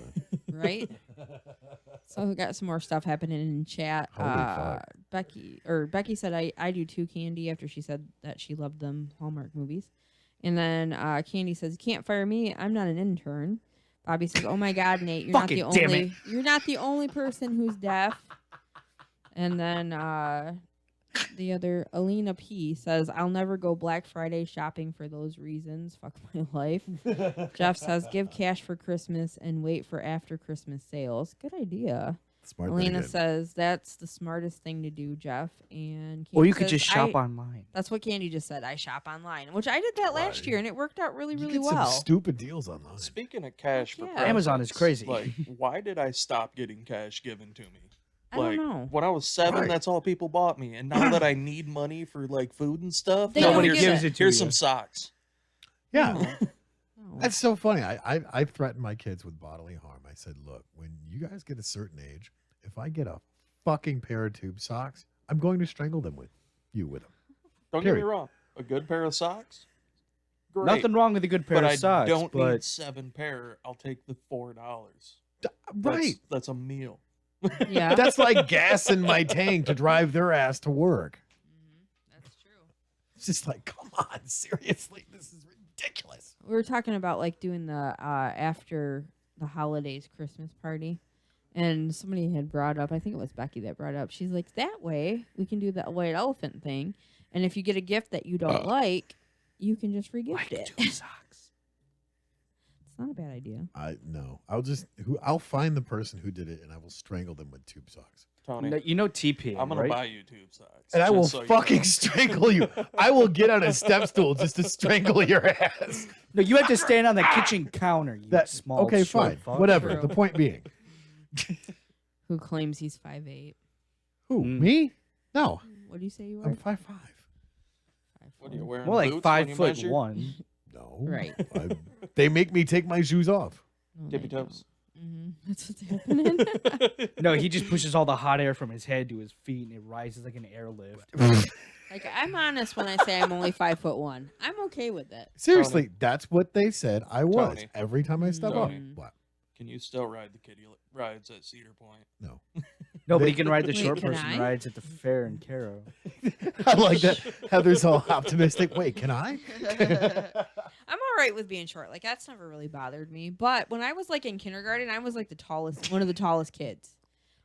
Right? So we got some more stuff happening in chat. Holy fuck. Becky said I do too, Candy, after she said that she loved them Hallmark movies. And then Candy says, "Can't fire me. I'm not an intern." Bobby says, "Oh my God, Nate, you're not the Fucking damn only you're not the only person who's deaf." And then the other Alina P says, "I'll never go Black Friday shopping for those reasons. Fuck my life." Jeff says, "Give cash for Christmas and wait for after Christmas sales." Good idea. Smart. Elena Megan. says, "That's the smartest thing to do, Jeff." And Or Candy you could says, just shop "I-" online. That's what Candy just said. I shop online, which I did that last Right. year, and it worked out really, You really get well. some stupid deals online. Speaking of cash for Yeah. presents, Amazon is crazy. Like, why did I stop getting cash given to me? I don't Like, know. when I was 7, Right. that's all people bought me. And now that I need money for like food and stuff, They no, don't here's, give it to here's you. some socks. Yeah. No. That's so funny. I threatened my kids with bodily harm. I said, look, when you guys get a certain age, if I get a fucking pair of tube socks, I'm going to strangle them with them. Don't get me Period. wrong. A good pair of socks, great. Nothing wrong with a good pair but of I socks, don't but need 7 pair. I'll take the $4. Right. That's a meal. Yeah, That's like gas in my tank to drive their ass to work. that's true. It's just like, come on, seriously, this is ridiculous. We were talking about like doing the after the holidays Christmas party, and somebody had brought up, I think it was Becky that brought up, she's like, that way we can do that white elephant thing, and if you get a gift that you don't like, you can just regift like it. tube socks. It's not a bad idea. I'll find the person who did it and I will strangle them with tube socks. Tony, No, you know TP, I'm gonna right? buy you tube socks. And I just will so you fucking know. strangle you. I will get on a step stool just to strangle your ass. No, you have to stand on the kitchen counter. You small. Okay, short fine. fuck. Whatever. True. The point being. Who claims he's 5'8"? Who? Mm. Me? No. What do you say you I'm are? 5'5". 5'4". What are you wearing? More like boots five when you foot measure? one. No. Right. They make me take my shoes off. No, Tippy they don't. toes. That's what's happening. No, he just pushes all the hot air from his head to his feet, and it rises like an airlift. Like, I'm honest when I say I'm only 5'1". I'm okay with it. Seriously, that's what they said I was. Tony. Every time I step up. Tony. What? Can you still ride the kiddie rides at Cedar Point? No. Nobody can ride the Wait, short can person I? rides at the fair in Caro. I like that. Heather's all optimistic. Wait, can I? I'm all right with being short. Like, that's never really bothered me. But when I was like in kindergarten, I was like one of the tallest kids.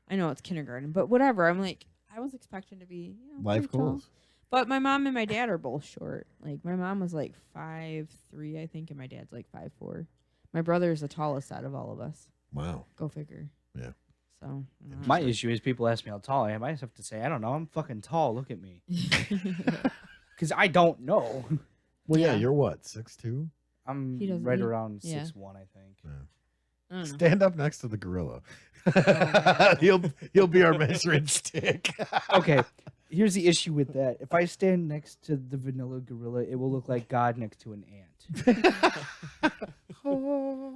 I know it's kindergarten, but whatever. I'm like, I was expecting to be Life pretty tall. goals. But my mom and my dad are both short. Like, my mom was like 5'3", I think, and my dad's like 5'4". My brother is the tallest out of all of us. Wow. Go figure. Yeah. So My issue is people ask me how tall I am. I just have to say, I don't know. I'm fucking tall. Look at me. Because I don't know. Well, yeah, Yeah. you're what, 6'2"? I'm He doesn't- right he- around yeah. 6'1", I think. I don't know. Stand up next to the gorilla. man. he'll be our measuring stick. Okay, here's the issue with that. If I stand next to the vanilla gorilla, it will look like God next to an ant.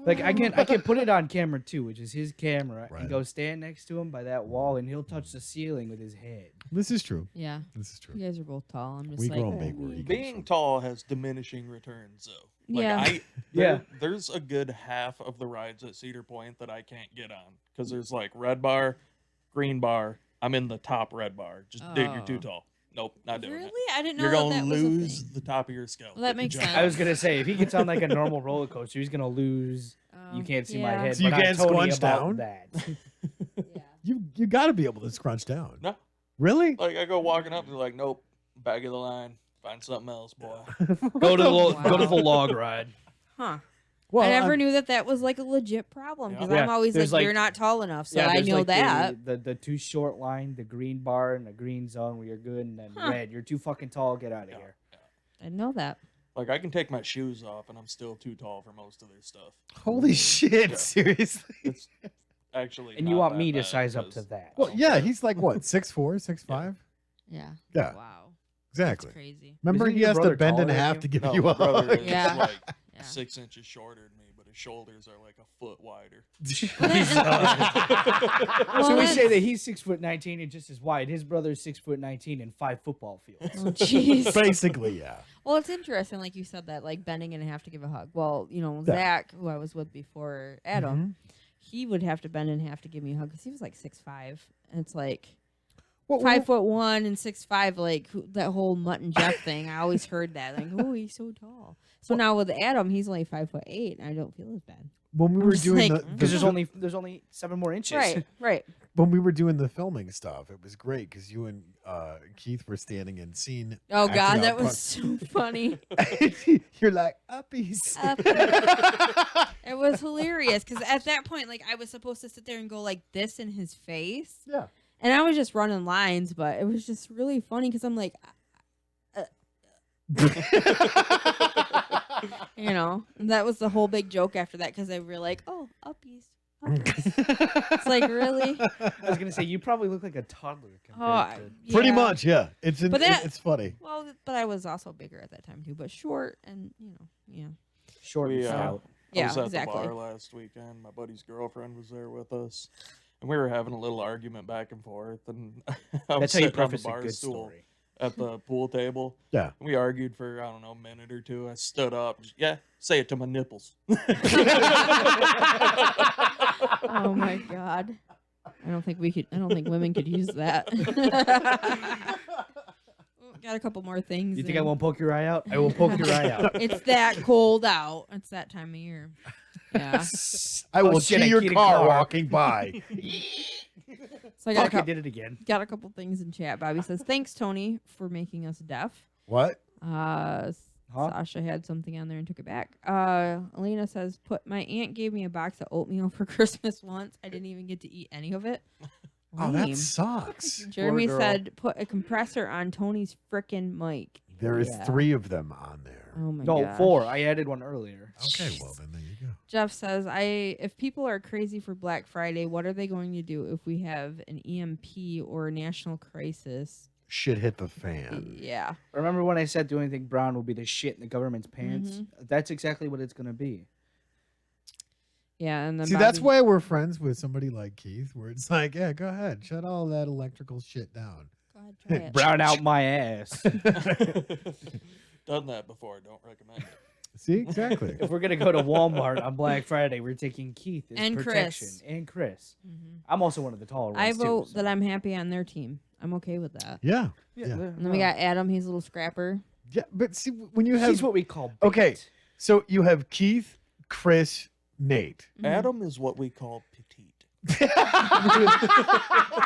Like I can put it on camera too, which is his camera, Right. and go stand next to him by that wall, and he'll touch the ceiling with his head. This is true. Yeah, This is true. you guys are both tall. I'm just We like, grown big where he comes Being from. tall has diminishing returns, though. Like Yeah. Yeah. There's a good half of the rides at Cedar Point that I can't get on because there's like red bar, green bar. I'm in the top red bar. Just dig, you're too Oh. tall. Nope, not doing really? it. I didn't know You're that gonna that was a lose thing. the top of your skull. Well, that Good makes job. sense. I was gonna say if he gets on like a normal roller coaster, he's gonna lose. You can't see my yeah. head. So you but I'm can't Tony squinch about down? that. Yeah. You got to be able to scrunch down. No, Really? like I go walking up, they're like, nope, back of the line. Find something else, boy. Go to the go to Wow. the log ride. Huh. Well, I never I'm- knew that was like a legit problem because Yeah. I'm always There's like, like- you're not tall enough, so I there's know like that. the too short line, the green bar, and the green zone where you're good, and then Huh. red. You're too fucking tall. Get out of Yeah. here. I didn't know that. Like I can take my shoes off, and I'm still too tall for most of their stuff. Holy shit! Yeah. Seriously? It's actually. And you not want that me to bad size up to because- that? Well, yeah, he's like what, 6'4", 6'5"? Yeah. Yeah, Wow. exactly. That's crazy. Remember, Isn't he your has to brother bend in taller than half you? to give No, you my a brother hug. is Yeah. like Yeah. 6 inches shorter than me, but his shoulders are like a foot wider. Well, So we that's- say that he's 6'19" and just as wide. His brother's 6'19" and 5 football fields. Oh, jeez. Basically, yeah. Well, it's interesting, like you said, that like bending in half to give a hug. Well, you know, Yeah. Zach, who I was with before Adam, Mhm. he would have to bend in half to give me a hug because he was like 6'5", and it's like Well, 5'1" and 6'5", like that whole Mutt and Jeff thing. I always heard that, like, oh, he's so tall. So now with Adam, he's only 5'8", and I don't feel as bad. when we I'm were just doing like, the, Because the there's only 7 more inches. Right, right. when we were doing the filming stuff, it was great because you and Keith were standing in scene. Oh acting God, out that was so funny. You're like uppies. It was hilarious because at that point, like, I was supposed to sit there and go like this in his face. Yeah. And I was just running lines, but it was just really funny because I'm like, you know, and that was the whole big joke after that because they were like, oh, uppies. It's like, really? I was gonna say you probably look like a toddler. Compared to... Pretty Yeah. much, yeah. But that- it's funny. Well, but I was also bigger at that time too, but short and, you know, yeah. Short and We, stout. I Yeah, was at exactly. the bar last weekend. My buddy's girlfriend was there with us, and we were having a little argument back and forth. And I was That's how you sitting on the preface a bar good stool story. at the pool table. Yeah. We argued for I don't know a minute or two. I stood up. Yeah, say it to my nipples. Oh my God. I don't think women could use that. Got a couple more things. You think I in. won't poke your eye out? I will poke your eye out. It's that cold out. It's that time of year. Yeah. I will shit, see I your keyed a car car. walking by. So I got a Fuck, I couple, did it again. got a couple things in chat. Bobby says, "Thanks, Tony, for making us deaf." What? Huh? Sasha had something on there and took it back. Elena says, my aunt gave me a box of oatmeal for Christmas once. I didn't even get to eat any of it. Oh, Lame. that sucks. Jeremy girl. said, put a compressor on Tony's frickin' mic. There is Yeah. 3 of them on there. Oh my No, gosh. 4. I added one earlier. Okay, well then there you go. Jeff says, if people are crazy for Black Friday, what are they going to do if we have an EMP or a national crisis? Shit hit the fan. Yeah. Remember when I said the only thing brown will be the shit in the government's pants? Mm-hmm. That's exactly what it's gonna be. Yeah, and then See, that's Bobby- why we're friends with somebody like Keith, where it's like, yeah, go ahead, shut all that electrical shit down. Go ahead, try it. Brown out my ass. Done that before. Don't recommend it. See, exactly. If we're gonna go to Walmart on Black Friday, we're taking Keith as And protection Chris. and Chris. Mhm. I'm also one of the taller ones I too, vote so- that I'm happy on their team. I'm okay with that. Yeah, Yeah, yeah. And then we got Adam. He's a little scrapper. yeah. But see, when you have He's what we call bait. okay, so you have Keith, Chris, Nate. Mm-hmm. Adam is what we call petite.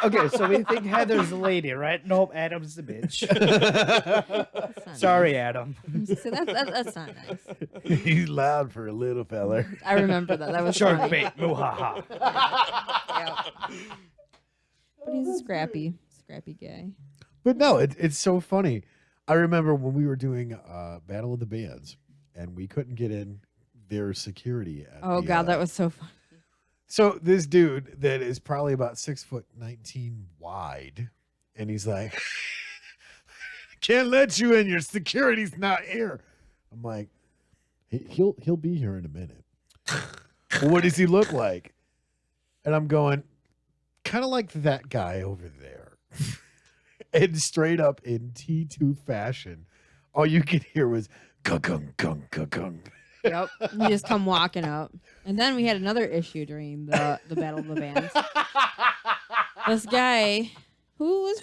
Okay, so we think Heather's a lady, right? Nope, Adam's the bitch. That's not Sorry, nice. Adam. So that's not nice. He's loud for a little feller. I remember that. That was Shark funny. bait, muhaha. Yep. But he's a scrappy guy. But no, it's so funny. I remember when we were doing Battle of the Bands, and we couldn't get in their security. At Oh the, God, that was so fun. So this dude that is probably about 6'19" wide, and he's like, "Can't let you in. Your security's not here." I'm like, "He'll be here in a minute." Well, what does he look like? And I'm going, kind of like that guy over there. And straight up in T2 fashion, all you could hear was "gung gung gung." Yep. You just come walking up. And then we had another issue during the Battle of the Bands. This guy he was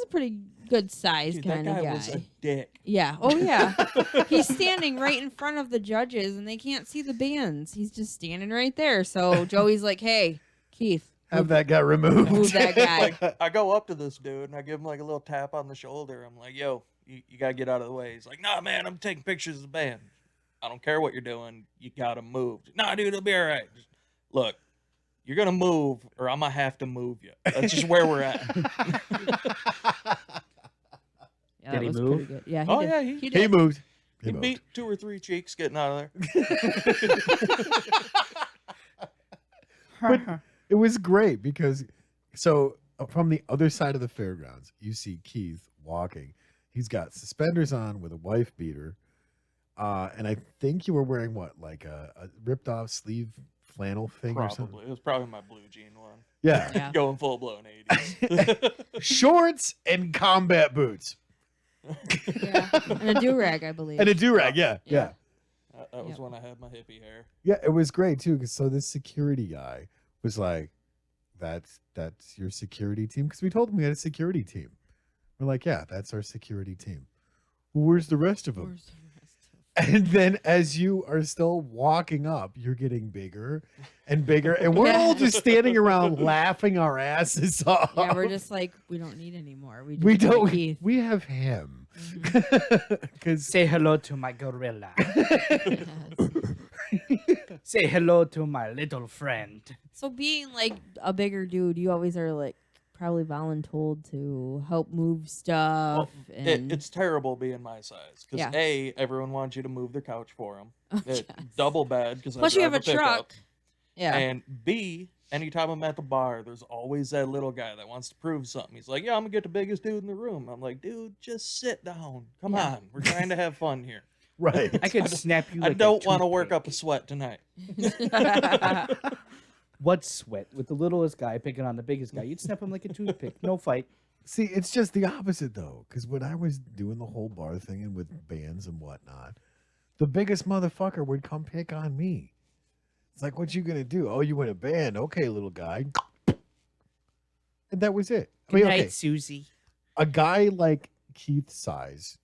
a pretty good size Dude, kind that of guy guy. was a dick. Yeah. Oh yeah. He's standing right in front of the judges and they can't see the bands. He's just standing right there. So Joey's like, "Hey, Keith, Have that guy removed. move that guy." Like, I go up to this dude and I give him like a little tap on the shoulder. I'm like, "Yo, you gotta get out of the way." He's like, "Nah, man, I'm taking pictures of the band. I don't care what you're doing. You gotta move." "Nah, dude, it'll be all right. Just, look, you're gonna move, or I'm gonna have to move you. That's just where we're at." Yeah, Did that he was move? pretty good. Yeah, Oh, did. yeah, he He did. moved. He moved. beat 2 or 3 cheeks getting out of there. It was great because from the other side of the fairgrounds, you see Keith walking. He's got suspenders on with a wife beater. And I think you were wearing what, like a ripped off sleeve flannel thing or something? Probably. It was probably my blue jean one. Yeah. Yeah. Going full blown 80s. Shorts and combat boots. Yeah. And a do-rag, I believe. And a do-rag, yeah. Yeah. That was Yep. when I had my hippie hair. Yeah, it was great too. Cause so this security guy was like, that's your security team? Because we told him we had a security team. We're like, yeah, that's our security team. Well, where's the rest of them? Where's the rest of- And then as you are still walking up, you're getting bigger and bigger. And we're all just standing around laughing our asses off. Yeah, we're just like, we don't need any more. We, just we need don't Keith. we have him. Mhm. Because Say hello to my gorilla. Yes. Say hello to my little friend. So being like a bigger dude, you always are like probably voluntold to help move stuff. and It's terrible being my size. Because Yeah. A, everyone wants you to move their couch for them. Oh, yes. Double bed. Because Plus you have a pickup. truck. Yeah. And B, anytime I'm at the bar, there's always that little guy that wants to prove something. He's like, "Yeah, I'm gonna get the biggest dude in the room." I'm like, "Dude, just sit down. Come Yeah. on. We're trying to have fun here. right. I could snap you. I Like don't want to work up a sweat tonight." What sweat with the littlest guy picking on the biggest guy? You'd snap him like a toothpick. No fight. See, it's just the opposite though. Because when I was doing the whole bar thing and with bands and whatnot, the biggest motherfucker would come pick on me. It's like, what you gonna do? Oh, you in a band? Okay, little guy. And that was it. I Good mean, night, okay, Susie. a guy like Keith's size,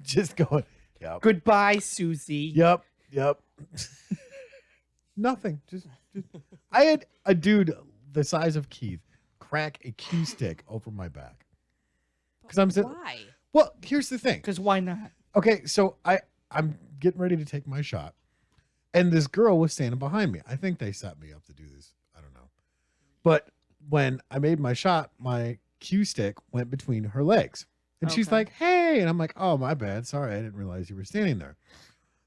just going, yep, Goodbye, Susie. yep. Nothing. Just I had a dude the size of Keith crack a cue stick over my back. Because I'm sitting. Why? Well, here's the thing. Because why not? Okay, so I'm getting ready to take my shot, and this girl was standing behind me. I think they set me up to do this. I don't know. But when I made my shot, my cue stick went between her legs. And she's Okay. like, "Hey." And I'm like, "Oh, my bad. Sorry. I didn't realize you were standing there."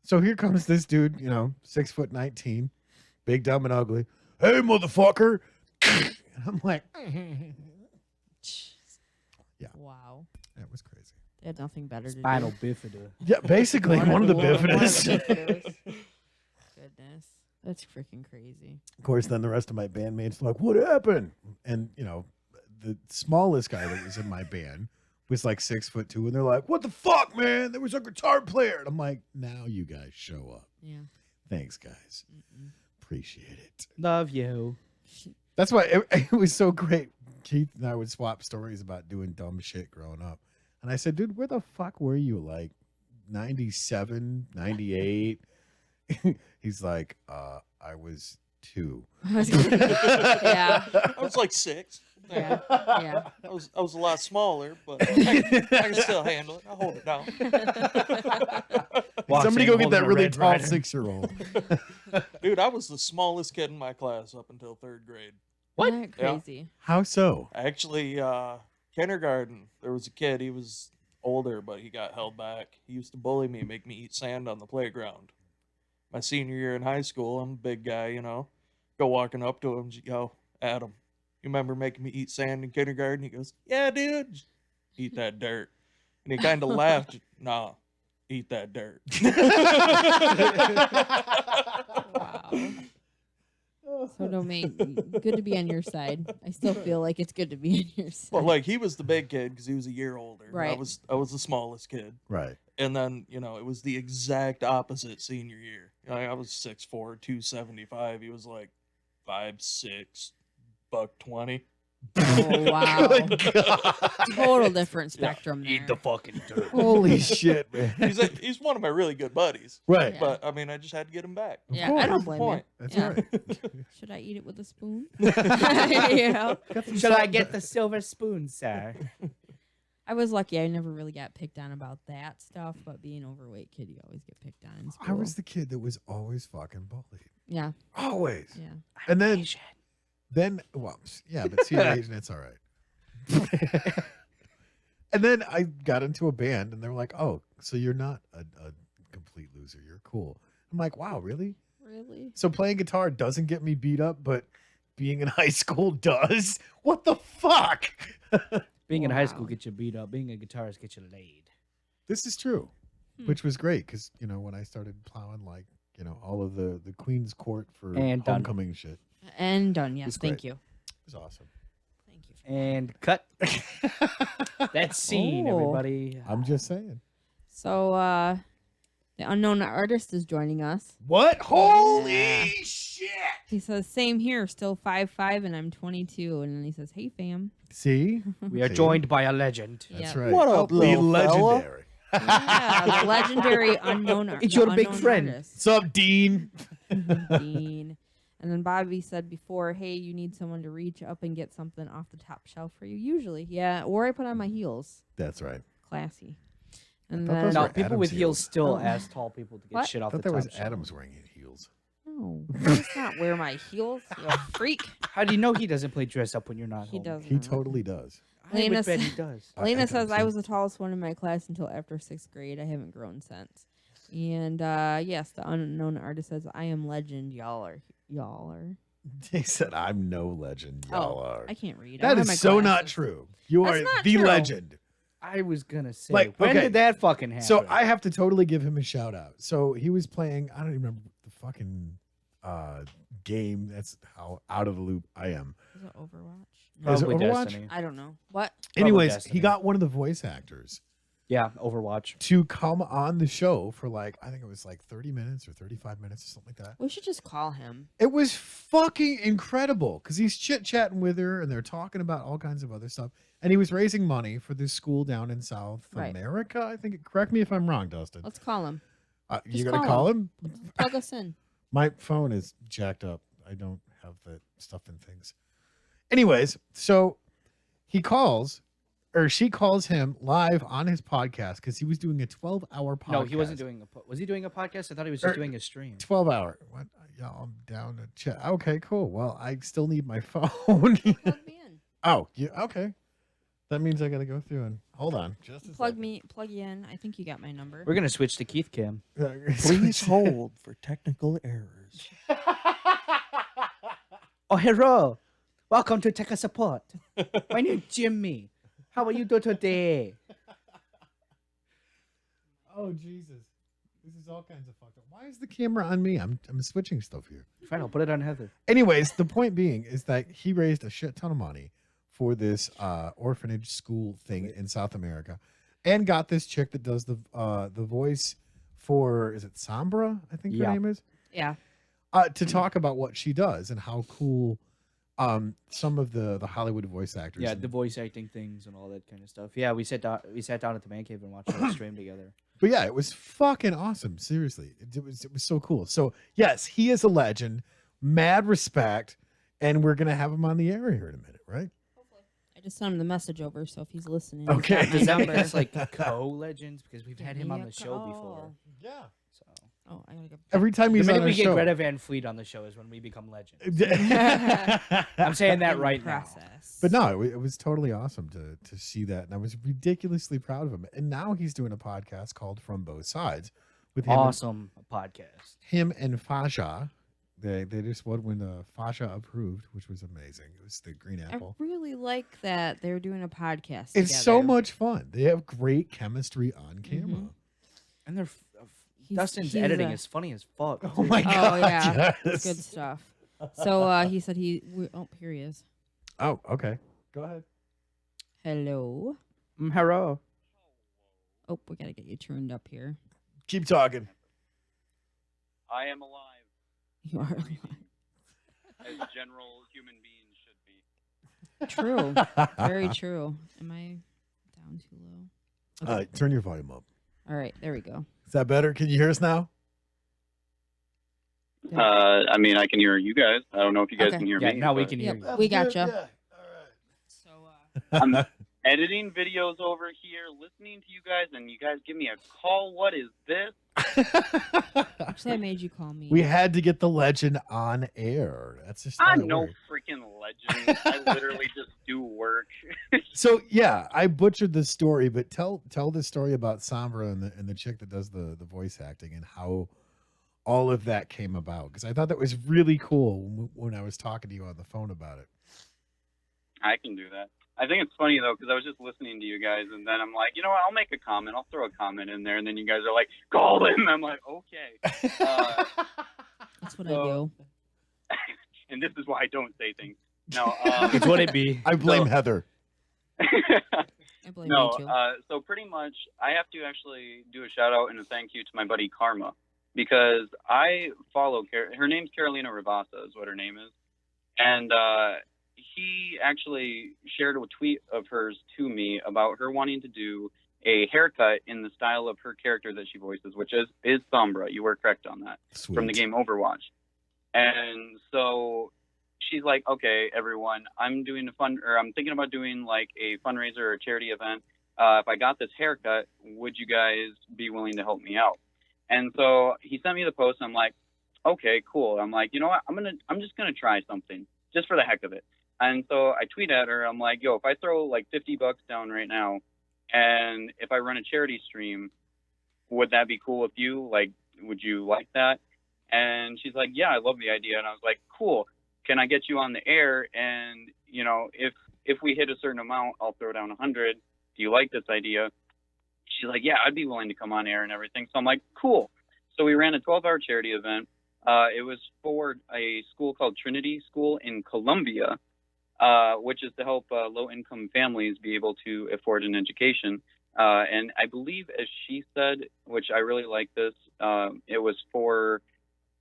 So here comes this dude, 6'19", big, dumb, and ugly. "Hey, motherfucker." And I'm like, Yeah. Wow. that was crazy. They had nothing better to Spinal do. bifida. Yeah, basically one of the bifidus. Goodness. That's freaking crazy. Of course, then the rest of my bandmates were like, "What happened?" And the smallest guy that was in my band was like 6'2", and they're like, "What the fuck, man? There was a guitar player." And I'm like, "Now you guys show up. Yeah. Thanks, guys. Mm-mm. Appreciate it." Love you. That's why it was so great. Keith and I would swap stories about doing dumb shit growing up. And I said, "Dude, where the fuck were you? Like 97, 98? He's like, I was 2. Yeah. I was like 6. Yeah. Yeah. I was a lot smaller, but I can still handle it. I'll hold it down. Somebody go get holding that a really Red tall Ryder. 6-year-old. Dude, I was the smallest kid in my class up until 3rd grade. What? Isn't that crazy? How so? Actually, kindergarten, there was a kid. He was older, but he got held back. He used to bully me, make me eat sand on the playground. My senior year in high school, I'm a big guy, you know. Go walking up to him, yo, Adam, you remember making me eat sand in kindergarten? He goes, yeah, dude. Eat that dirt. And he kind of laughed. Nah, eat that dirt. Wow. So domain, good to be on your side. I still feel like it's good to be on your side. Well, like he was the big kid because he was a year older. Right. I was the smallest kid. Right. And then, you know, it was the exact opposite senior year. I was 6'4", 275. He was like 5'6", $120. Oh, wow. Good God. Total different spectrum there. fucking dirt. Holy shit, man. He's one of my really good buddies. Right. Yeah. But I mean, I just had to get him back. Of Yeah, course. I don't That's the blame point. you. That's Yeah. right. Should I eat it with a spoon? You know? Shall I get the silver spoon, sir? I was lucky. I never really got picked on about that stuff, but being an overweight kid, you always get picked on in school. I was the kid that was always fucking bullied. Yeah, Always. yeah. And then, well, yeah, but see, Asian, it's all right. And then I got into a band, and they were like, "Oh, so you're not a complete loser. You're cool." I'm like, "Wow, really?" Really? So playing guitar doesn't get me beat up, but being in high school does? What the fuck? Being in high school Wow. gets you beat up. Being a guitarist gets you laid. This is true, Hmm. which was great because, you know, when I started plowing, like, you know, all of the Queen's Court for And done. homecoming shit, And done. Yes, was thank great. you. it was awesome. Thank you. And cut. That scene, Oh. everybody. I'm just saying. So, the unknown artist is joining us. What? Holy Yeah. shit! He says, "Same here, still 5'5", and I'm 22." And then he says, "Hey, fam." See? We are See? joined by a legend. That's Yeah. right. What up, the little fella? legendary. Yeah, the legendary unknown artist. It's your big friend. What's up, Dean? Dean. And then Bobby said before, "Hey, you need someone to reach up and get something off the top shelf for you." Usually, yeah. Or I put on my heels. That's right. Classy. And thought then those No, were people Adam's with heels heels. still Oh. ask tall people to get What? shit I off thought the that top was shelf. Adam's wearing heels. no, does not wear my heels. You freak. How do you know he doesn't play dress up when you're not He home? does. He not. totally does. I Lena would bet s- he does. Lena I says don't I was see- the tallest one in my class until after 6th grade. I haven't grown since. And yes, the unknown artist says, "I am legend. Y'all are. He said, "I'm no legend. Y'all are." I can't read. I That don't is have my so not glasses. true. You That's are not the true. legend. I was gonna say, Like, when okay. did that fucking happen? So I have to totally give him a shout out. So he was playing, I don't even remember the fucking game. That's how out of the loop I am. Is it Overwatch? Is it Probably Overwatch? Destiny. I don't know. What? Anyways, Destiny. he got one of the voice actors Yeah, Overwatch. to come on the show for like, I think it was like 30 minutes or 35 minutes or something like that. We should just call him. It was fucking incredible because he's chit chatting with her and they're talking about all kinds of other stuff. And he was raising money for this school down in South Right. America. I think. Correct me if I'm wrong, Dustin. Let's call him. You just gonna call call him? Plug us in. My phone is jacked up. I don't have the stuff and things. Anyways, so he calls, or she calls him live on his podcast because he was doing a 12-hour podcast. No, he wasn't doing a. Was he doing a podcast? I thought he was just Er, doing a stream. 12-hour. What? Yeah, I'm down to chat. Okay, cool. Well, I still need my phone. Plug me in. Oh, yeah. Okay. That means I got to go through and hold on. Just a Plug you in. I think you got my number. We're gonna switch to Keith Cam. second. Please hold for technical errors. Oh, hello. Welcome to Tech Support. My name is Jimmy. How are you doing today? Oh, Jesus. This is all kinds of fucked up. Why is the camera on me? I'm switching stuff here. Fine, I'll put it on Heather. Anyways, the point being is that he raised a shit ton of money for this orphanage school thing in South America, and got this chick that does the voice for, is it Sombra? I think her Yeah. name is. Yeah. To talk about what she does and how cool some of the Hollywood voice actors. Yeah, the voice acting things and all that kind of stuff. Yeah, we sat down at the man cave and watched the stream together. But yeah, it was fucking awesome. Seriously, it was so cool. So yes, he is a legend. mad respect, and we're gonna have him on the air here in a minute, right? I just sent him the message over, so if he's listening, Okay. he's got Does my that make number. us like co-legends because we've had Give him me on a the show before? call. Yeah. So Oh, I gotta go. Every time the he's minute on we a get show. Greta Van Fleet on the show is when we become legends. I'm I'm saying that In right process. But no, it was totally awesome to see that, and I was ridiculously proud of him. And now he's doing a podcast called From Both Sides with him, Awesome podcast. him and Fasha. They just won when Fasha approved, which was amazing. It was the green I apple. really like that they're doing a podcast. It's so together. much fun. They have great chemistry on camera. And they're He's- Dustin's he's, editing is funny as fuck. Oh my too. god! Oh yeah, yes. it's good stuff. So he said oh, here he is. Oh, okay. Go ahead. Hello. Hello. Oh, we gotta get you turned up here. Keep talking. I am alive, You are alive. as general human beings should be. True. Very true. Am I down too low? Turn your volume up. All right, there we go. Is that better? Can you hear us now? I mean, I can hear you guys. I don't know if you guys Okay. can hear Yeah, me. now we but can hear Yep. you. We gotcha. Yeah. So I'm editing videos over here, listening to you guys, and you guys give me a call. What is this? actually, I made you call me. We had to get the legend on air. That's just how I'm it no works. freaking legend. I literally just do work. So yeah, I butchered the story, but tell the story about Sombra and the chick that does the voice acting and how all of that came about, because I thought that was really cool when I was talking to you on the phone about it. I can do that. I think it's funny though, because I was just listening to you guys, and then I'm like, you know what? I'll make a comment. I'll throw a comment in there, and then you guys are like, call him. I'm like, okay. That's what So- And this is why I don't say things. No. It's what it be. I blame So- Heather. I blame No, Rachel. so pretty much I have to actually do a shout out and a thank you to my buddy Karma, because I follow her name's Carolina Rabasa is what her name is. And he actually shared a tweet of hers to me about her wanting to do a haircut in the style of her character that she voices, which is Sombra. You were correct on that. Sweet. From the game Overwatch. And so she's like, okay, everyone, I'm thinking about doing like a fundraiser or a charity event. If I got this haircut, would you guys be willing to help me out? And so he sent me the post. And I'm like, okay, cool. I'm like, you know what? I'm just gonna try something just for the heck of it. And so I tweet at her. I'm like, yo, if I throw like $50 down right now, and if I run a charity stream, would that be cool with you? Like, would you like that? And she's like, yeah, I love the idea. And I was like, cool. Can I get you on the air? And, you know, if we hit a certain amount, I'll throw down 100. Do you like this idea? She's like, yeah, I'd be willing to come on air and everything. So I'm like, cool. So we ran a 12-hour charity event. It was for a school called Trinity School in Columbia, which is to help low-income families be able to afford an education. And I believe, as she said, which I really like this, it was for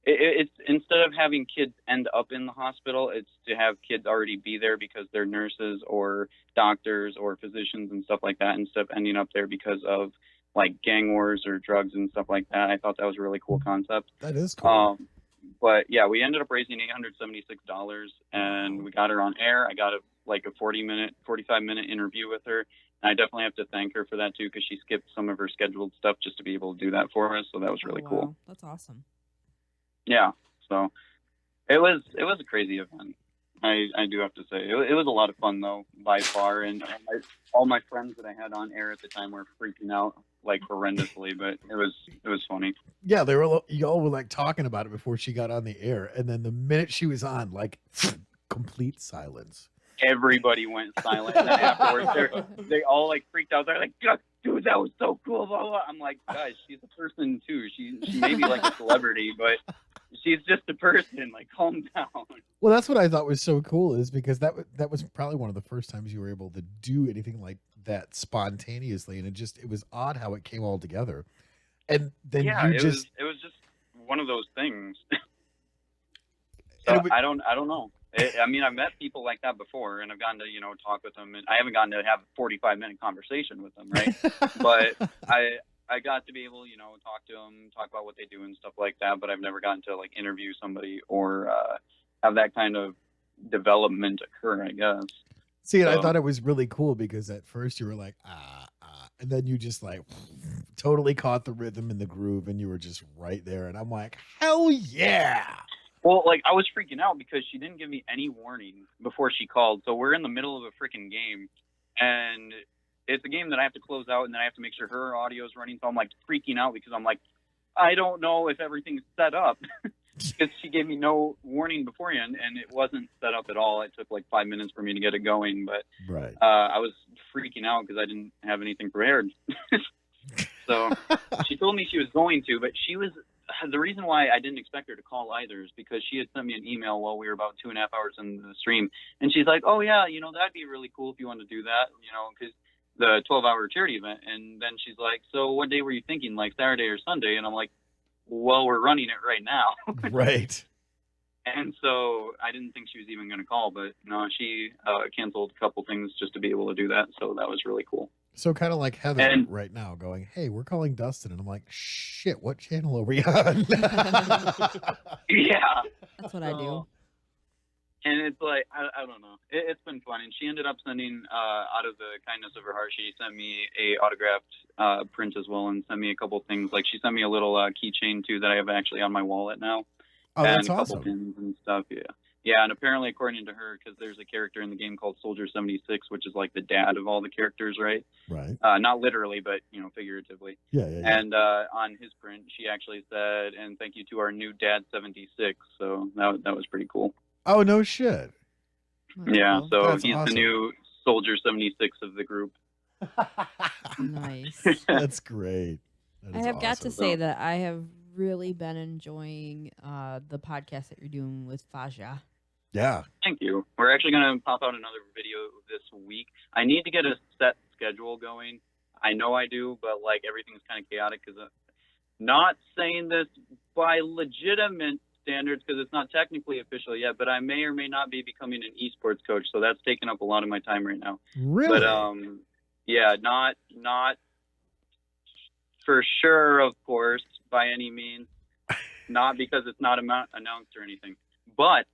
it's instead of having kids end up in the hospital, it's to have kids already be there because they're nurses or doctors or physicians and stuff like that, instead of ending up there because of like gang wars or drugs and stuff like that. I thought that was a really cool concept. That is cool. But yeah, we ended up raising $876, and we got her on air. I got a 45-minute interview with her. And I definitely have to thank her for that too, because she skipped some of her scheduled stuff just to be able to do that for us. So that was really Oh, cool. wow. That's awesome. Yeah. So it was a crazy event. I do have to say it was a lot of fun though, by far. And all my friends that I had on air at the time were freaking out like horrendously, but it was funny. Yeah, y'all were like talking about it before she got on the air, and then the minute she was on, like complete silence. Everybody went silent. And then afterwards, they all like freaked out. They're like, dude, that was so cool. Blah, blah. I'm like, guys, she's a person too. She may be like a celebrity, but she's just a person. Like, calm down. Well, that's what I thought was so cool, is because that was probably one of the first times you were able to do anything like that spontaneously, and it was odd how it came all together. And then Yeah, you it just was just one of those things. And So it would- I don't know. I mean, I've met people like that before, and I've gotten to talk with them, and I haven't gotten to have a 45-minute conversation with them, right? But I I got to be able, talk to them, talk about what they do and stuff like that. But I've never gotten to like interview somebody or have that kind of development occur, I guess. See, and I thought it was really cool because at first you were like, and then you just like totally caught the rhythm and the groove and you were just right there. And I'm like, hell yeah. Well, like, I was freaking out because she didn't give me any warning before she called. So we're in the middle of a freaking game, and it's a game that I have to close out, and then I have to make sure her audio is running. So I'm like freaking out because I'm like, I don't know if everything's set up because she gave me no warning beforehand, and it wasn't set up at all. It took like 5 minutes for me to get it going, but right. I was freaking out because I didn't have anything prepared. So she told me she was going to, but the reason why I didn't expect her to call either is because she had sent me an email while we were about 2.5 hours into the stream. And she's like, oh yeah, that'd be really cool if you want to do that, because the 12-hour charity event. And then she's like, so what day were you thinking, like Saturday or Sunday? And I'm like, well, we're running it right now. Right. And so I didn't think she was even going to call, but no, she canceled a couple things just to be able to do that. So that was really cool. So kind of like Heather right now going, hey, we're calling Dustin. And I'm like, shit, what channel are we on? Yeah. That's what I do. And it's like, I don't know. It's been fun. And she ended up sending, out of the kindness of her heart, she sent me a autographed print as well and sent me a couple things. Like she sent me a little keychain too that I have actually on my wallet now. Oh, and that's a couple awesome. pins and stuff, yeah. Yeah, and apparently, according to her, because there's a character in the game called Soldier 76, which is like the dad of all the characters, right? Right. Not literally, but, figuratively. Yeah. And on his print, she actually said, and thank you to our new dad 76. So that was pretty cool. Oh, no shit. That's Yeah, cool. so That's he's awesome. the new Soldier 76 of the group. Nice. That's great. That I is have got to awesome. say that I have really been enjoying the podcast that you're doing with Faja. Yeah. Thank you. We're actually going to pop out another video this week. I need to get a set schedule going. I know I do, but like everything's kind of chaotic because not saying this by legitimate standards because it's not technically official yet, but I may or may not be becoming an esports coach. So that's taking up a lot of my time right now. Really? But yeah, not for sure, of course, by any means. Not because it's not announced or anything. But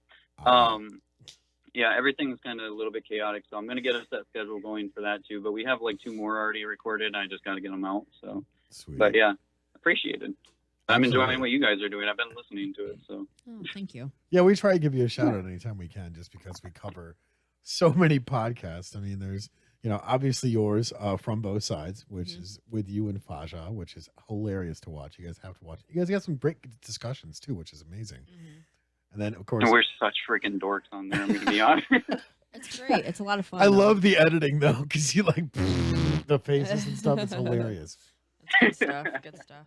yeah, everything's kind of a little bit chaotic, so I'm going to get a set schedule going for that too. But we have like 2 more already recorded, and I just got to get them out. So, Sweet. but yeah, appreciated. I'm Absolutely. enjoying what you guys are doing. I've been listening to it. So, Oh, thank you. Yeah, we try to give you a shout out anytime we can just because we cover so many podcasts. I mean, there's, obviously yours from both sides, which is with you and Faja, which is hilarious to watch. You guys have to watch. You guys got some great discussions too, which is amazing. And then, of course, and we're such freaking dorks on there. I'm going to be honest. It's great. It's a lot of fun. I though. love the editing though, because you like the faces and stuff. It's hilarious. It's good stuff. Good stuff.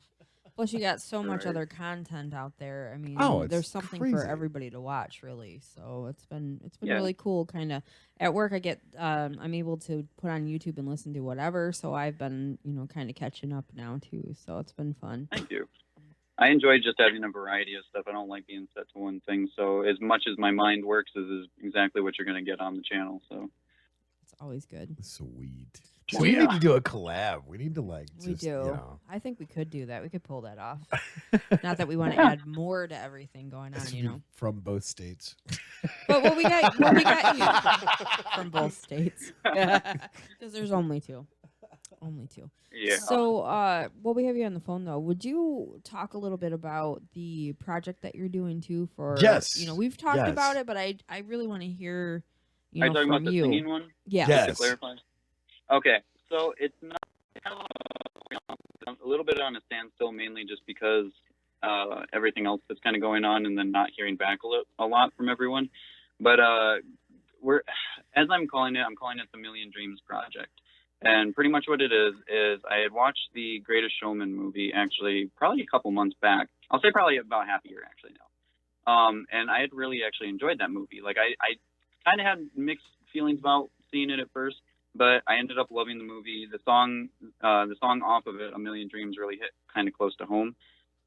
Plus, you got so much other content out there. I mean, Oh, there's it's something crazy. for everybody to watch, really. So it's been Yeah. really cool. Kind of at work, I get I'm able to put on YouTube and listen to whatever. So I've been kind of catching up now too. So it's been fun. Thank you. I enjoy just having a variety of stuff. I don't like being set to one thing. So as much as my mind works, is exactly what you're going to get on the channel. So It's always good. Sweet. Yeah. We need to do a collab. We need to We just, do. I think we could do that. We could pull that off. Not that we want to add more to everything going on, from both states. But what we got you from both states, because there's only 2. Only 2. yeah. So, while we have you on the phone, though, would you talk a little bit about the project that you're doing too? For Yes. We've talked Yes. about it, but I really want to hear, Are you talking from about the you. singing one? Yeah. Yes. To clarify. Okay, so it's not a little bit on a standstill, mainly just because everything else that's kind of going on, and then not hearing back a lot from everyone. But I'm calling it the Million Dreams Project. And pretty much what it is I had watched the Greatest Showman movie actually probably a couple months back. I'll say probably about half a year actually now. And I had really actually enjoyed that movie. Like I kind of had mixed feelings about seeing it at first, but I ended up loving the movie. The song off of it, A Million Dreams, really hit kind of close to home.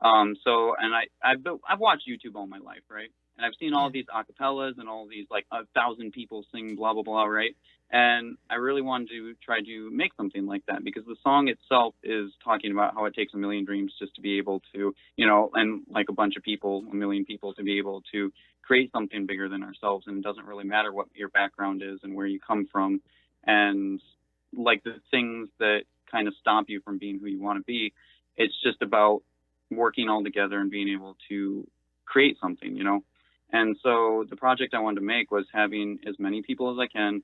I've watched YouTube all my life, right? and I've seen all these acapellas and all these like 1,000 people sing blah blah blah, right? And I really wanted to try to make something like that because the song itself is talking about how it takes a million dreams just to be able to, and like a bunch of people, a million people to be able to create something bigger than ourselves. And it doesn't really matter what your background is and where you come from and like the things that kind of stop you from being who you want to be. It's just about working all together and being able to create something, And so the project I wanted to make was having as many people as I can,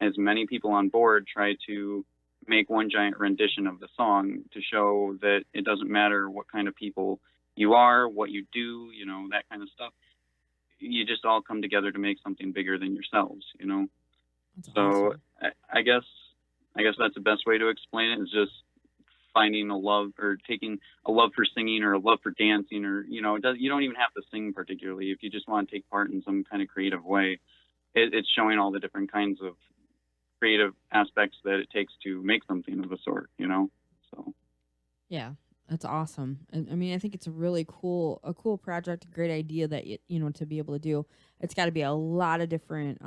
as many people on board, try to make one giant rendition of the song to show that it doesn't matter what kind of people you are, what you do, that kind of stuff. You just all come together to make something bigger than yourselves, That's So awesome. I guess that's the best way to explain it, is just finding a love or taking a love for singing or a love for dancing, or you don't even have to sing particularly. If you just want to take part in some kind of creative way, it's showing all the different kinds of creative aspects that it takes to make something of a sort, So Yeah, that's awesome. And I mean, I think it's a really cool project, a great idea that to be able to do. It's got to be a lot of different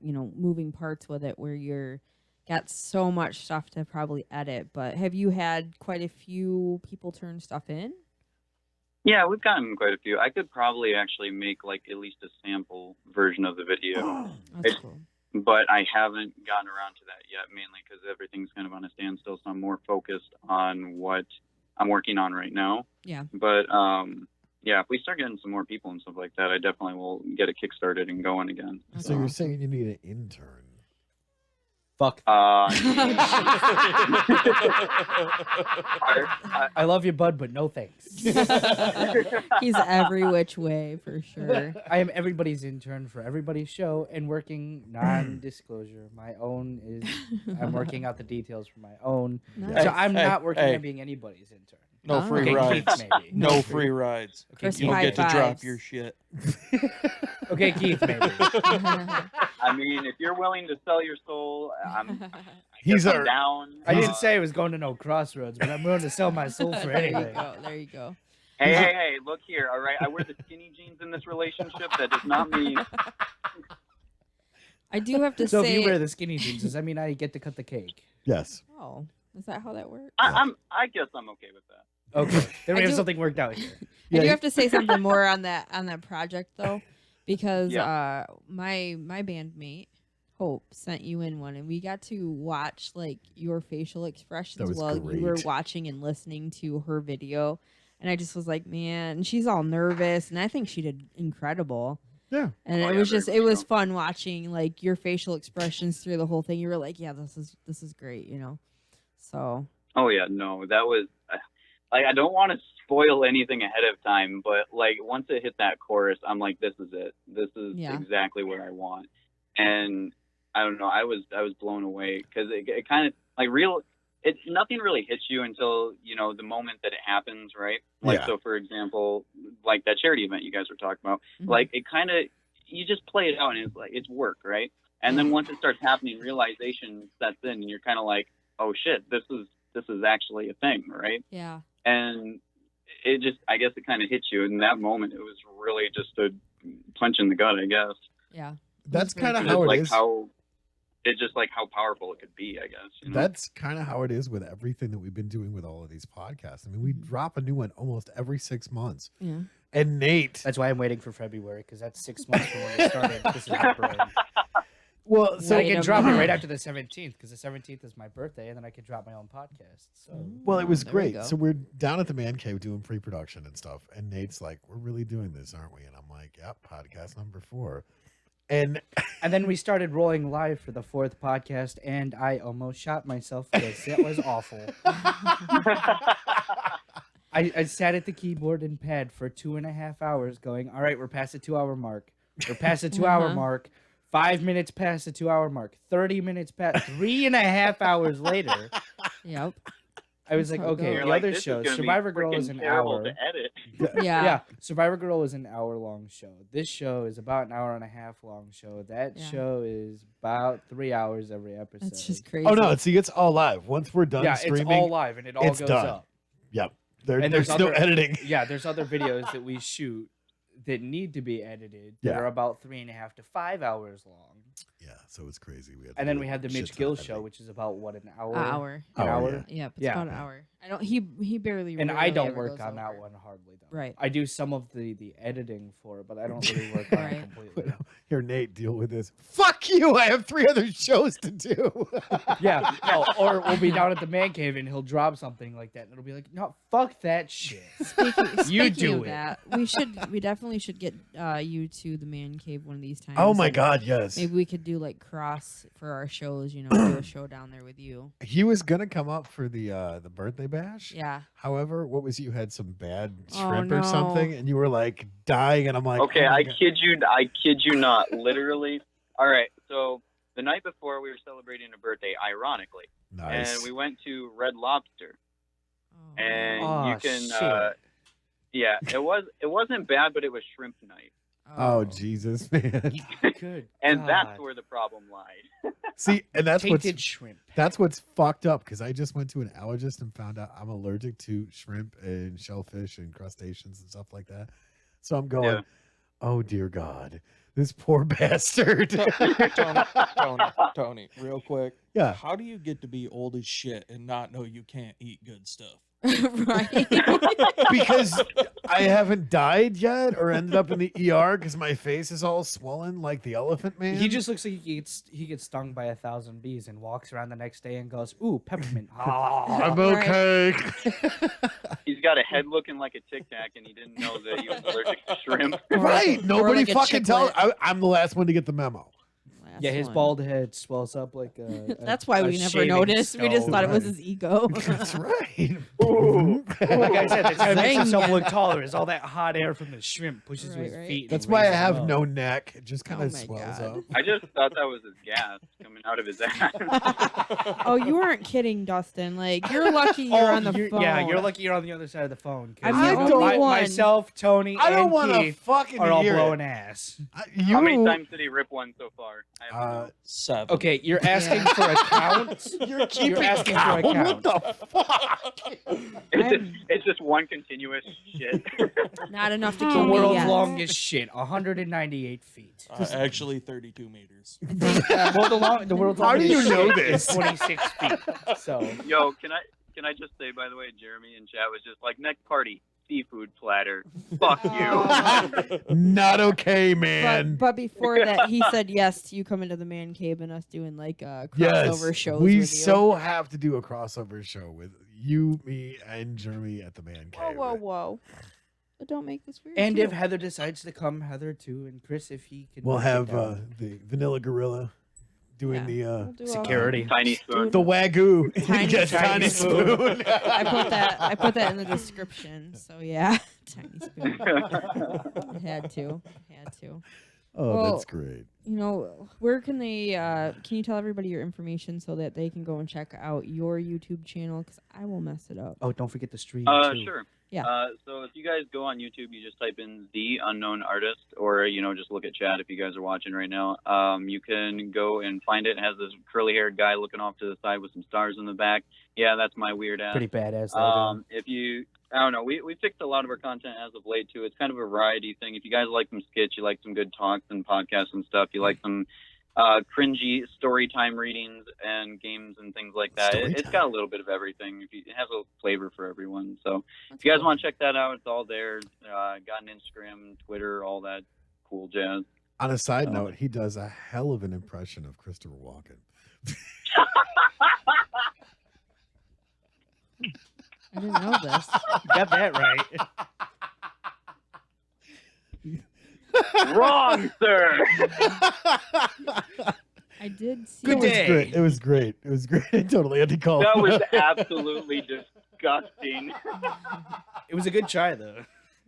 moving parts with it, where you're got so much stuff to probably edit. But have you had quite a few people turn stuff in? yeah, we've gotten quite a few. I could probably actually make like at least a sample version of the video. That's cool. But I haven't gotten around to that yet, mainly because everything's kind of on a standstill. So I'm more focused on what I'm working on right now. Yeah. But yeah, if we start getting some more people and stuff like that, I definitely will get it kickstarted and going again. That's So you're awesome. saying you need an intern? Fuck. I love you, bud, but no thanks. He's every which way for sure. I am everybody's intern for everybody's show and working non-disclosure. My own is I'm working out the details for my own. Nice. So I'm Hey, not working hey. on being anybody's intern. No Oh. free Okay, rides. Keith, maybe. No free rides. Okay, Chris You don't high get to drop fives. your shit. Okay, Keith, maybe. I mean, if you're willing to sell your soul, I'm He's I'm our down. I didn't say I was going to no crossroads, but I'm willing to sell my soul for There you anything. go. There you go. Hey, look here, all right? I wear the skinny jeans in this relationship. That does not mean I do have to So say. if you wear the skinny jeans, does that mean I get to cut the cake? yes. Oh, is that how that works? I guess I'm okay with that. Okay, then we I have do- something worked out here. I do Yeah. have to say something more on that project though, because Yeah. my bandmate Hope sent you in one, and we got to watch like your facial expressions That was while you were great. watching and listening to her video, and I just was like, man, and she's all nervous, and I think she did incredible. Yeah. And Oh, it yeah, was very just much it was so. fun watching like your facial expressions through the whole thing. You were like, yeah, this is great, So Oh yeah, no, that was like I don't want to spoil anything ahead of time, but like once it hit that chorus, I'm like, this is it. This is Yeah. exactly what I want. And I don't know, I was blown away because it kind of like nothing really hits you until the moment that it happens, right? Like Yeah. so, for example, like that charity event you guys were talking about, Mhm. like it kind of you just play it out and it's like it's work, right? And then once it starts happening, realization sets in, and you're kind of like, oh shit, this is actually a thing, right? yeah. And it just, I guess it kind of hits you in that moment. It was really just a punch in the gut, I guess. Yeah. That's very kind of cool. how it like is. it's just like how powerful it could be, I guess. That's kind of how it is with everything that we've been doing with all of these podcasts. I mean, we drop a new one almost every 6 months. Yeah. And Nate, That's why I'm waiting for February, because that's 6 months from when we started. This is my brain. well, So so I Wait can a drop it minute. right after the 17th, because the 17th is my birthday, and then I can drop my own podcast. So well, it was There we great. go. So we're down at the man cave doing pre-production and stuff, and Nate's like, "We're really doing this, aren't we?" And I'm like, "Yep, podcast number 4." And And then we started rolling live for the 4th podcast, and I almost shot myself because it was awful. I sat at the keyboard and pad for 2.5 hours going, all right, we're past the 2-hour mark. We're past the 2-hour Uh-huh. mark. 5 minutes past the 2-hour mark. 30 minutes past. 3.5 hours later, Yep. I was like, That's how it okay, goes. You're the like, other this is shows, gonna be Survivor Girl is freaking an terrible hour. to edit. Yeah. Yeah, Survivor Girl is an hour-long show. This show is about an hour and a half long show. That Yeah. show is about 3 hours every episode. That's just crazy. oh no, see, it's all live. Once we're done yeah, streaming, it's all live and it all it's goes done. up. Yep, they're And they're there's still other- editing. Yeah, there's other videos that we shoot that need to be edited that Yeah. are about 3.5 to 5 hours long. Yeah, so it's crazy. We had to And then do we a have the shit Mitch ton Gill of show, editing. which is about what, an hour? Hour. An Hour, hour? Yeah, it's Yeah. about an hour. I don't. He barely. And I rarely don't ever work goes on that over. one hardly though. Right. I do some of the editing for it, but I don't really work on Right. it completely. Here, Nate, deal with this. Fuck you! I have 3 other shows to do. Yeah. No, or we'll be down at the man cave and he'll drop something like that, and it'll be like, no, fuck that shit. Speaking do of it. that, we definitely should get you to the man cave one of these times. Oh my and God, yes. Maybe we could do like cross for our shows. You know, do a show down there with you. He was gonna come up for the birthday bash. Yeah. However, what was you had some bad Oh, shrimp or something, no. and you were like dying, and I'm like, Okay, oh my I God. kid you not. Literally. All right. So the night before, we were celebrating a birthday, ironically, Nice. and we went to Red Lobster. Oh, And Oh, you can, shit. yeah, it wasn't bad, but it was shrimp night, Oh Jesus, man. Good. and God. that's where the problem lied. See, and that's what's Tainted shrimp. fucked up because I just went to an allergist and found out I'm allergic to shrimp and shellfish and crustaceans and stuff like that. So I'm going, Yeah. oh dear God, this poor bastard. Tony, real quick. Yeah. How do you get to be old as shit and not know you can't eat good stuff? right. Because I haven't died yet or ended up in the ER because my face is all swollen like the elephant man. He just looks like he gets stung by 1,000 bees and walks around the next day and goes, "Ooh, peppermint." I'm Right. okay. He's got a head looking like a Tic Tac, and he didn't know that he was allergic to shrimp. Right. Or Nobody like a fucking tells. chiclet. I'm the last one to get the memo. Yeah, his one. bald head swells up like a. That's why a we never shaving noticed. We just stone. thought it was Right. his ego. That's right. Like I said, that's how it makes Zing. himself look taller. Is all that hot air from the shrimp pushes Right, his right. feet. and That's why I raises have him up. no neck. It just kind Oh of my swells God. up. I just thought that was his gas coming out of his ass. Oh, you weren't kidding, Dustin. Like you're lucky you're on the phone. Yeah, you're lucky you're on the other side of the phone. 'cause I'm the only one. Myself, Tony, I don't and want to Keith fucking are all hear blowing it. ass. How many times did he rip one so far? I have no. 7. Okay, you're asking for a count. You're keeping asking for a count. What count. the fuck? It's just one continuous shit. Not enough to The kill me world's yet. longest shit, 198 feet. Actually, 32 meters. Well, the world's How do longest you know shit this? is 26 feet. So Yo, can I just say, by the way, Jeremy in chat was just like, next party, seafood platter. Fuck you. Oh. Not okay, man. But before that, he said yes to you coming to the man cave and us doing like crossover Yes, shows. we with you. so have to do a crossover show with you, me, and Jeremy at the man Whoa, cave. whoa. But don't make this weird. and too. if Heather decides to come, Heather too, and Chris if he can. We'll make it have down. the vanilla gorilla doing We'll do a- security. Tiny spoon. the wagyu. Tiny Yes, spoon. tiny spoon. I put that in the description. So yeah, tiny spoon. I had to. Oh, Well, that's great. You know, where can they? Can you tell everybody your information so that they can go and check out your YouTube channel? Because I will mess it up. Oh, don't forget the stream too. Sure. Yeah. So if you guys go on YouTube, you just type in The Unknown Artist, or, just look at chat if you guys are watching right now. You can go and find it. It has this curly-haired guy looking off to the side with some stars in the back. Yeah, that's my weird ass. Pretty badass. logo. If you, I don't know, we fixed a lot of our content as of late, too. It's kind of a variety thing. If you guys like some skits, you like some good talks and podcasts and stuff, you like some cringy story time readings and games and things like that. Story It's time. got a little bit of everything. It has a flavor for everyone. So That's if you guys cool. want to check that out, it's all there. Got an Instagram, Twitter, all that cool jazz. On a side note, he does a hell of an impression of Christopher Walken. I didn't know this. Got that right. Wrong, sir. I did see. Good It was day. great. It was great. It was great. I totally had to call. That him was out. absolutely disgusting. It was a good try though.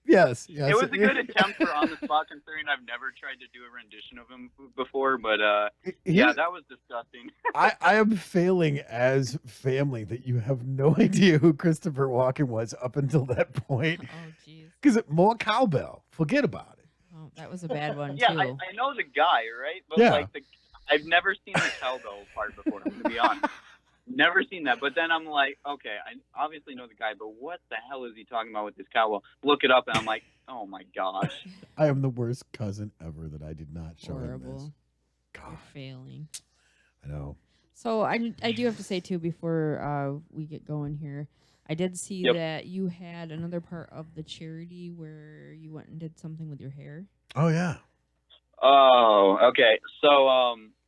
Yes. It was a good attempt for on the spot, considering I've never tried to do a rendition of him before. But yeah, that was disgusting. I am failing as family that you have no idea who Christopher Walken was up until that point. Oh jeez. Because more cowbell. Forget about it. Oh, that was a bad one Yeah, too. I know the guy, right? But Yeah. like I've never seen the cowbell part before. I'm gonna be honest. Never seen that. But then I'm like, okay, I obviously know the guy, but what the hell is he talking about with this cow? Well, look it up, and I'm like, oh my gosh. I am the worst cousin ever that I did not show him this. Horrible. God, You're failing. I know. So I do have to say too before we get going here, I did see that you had another part of the charity where you went and did something with your hair. Oh yeah. Oh, okay. So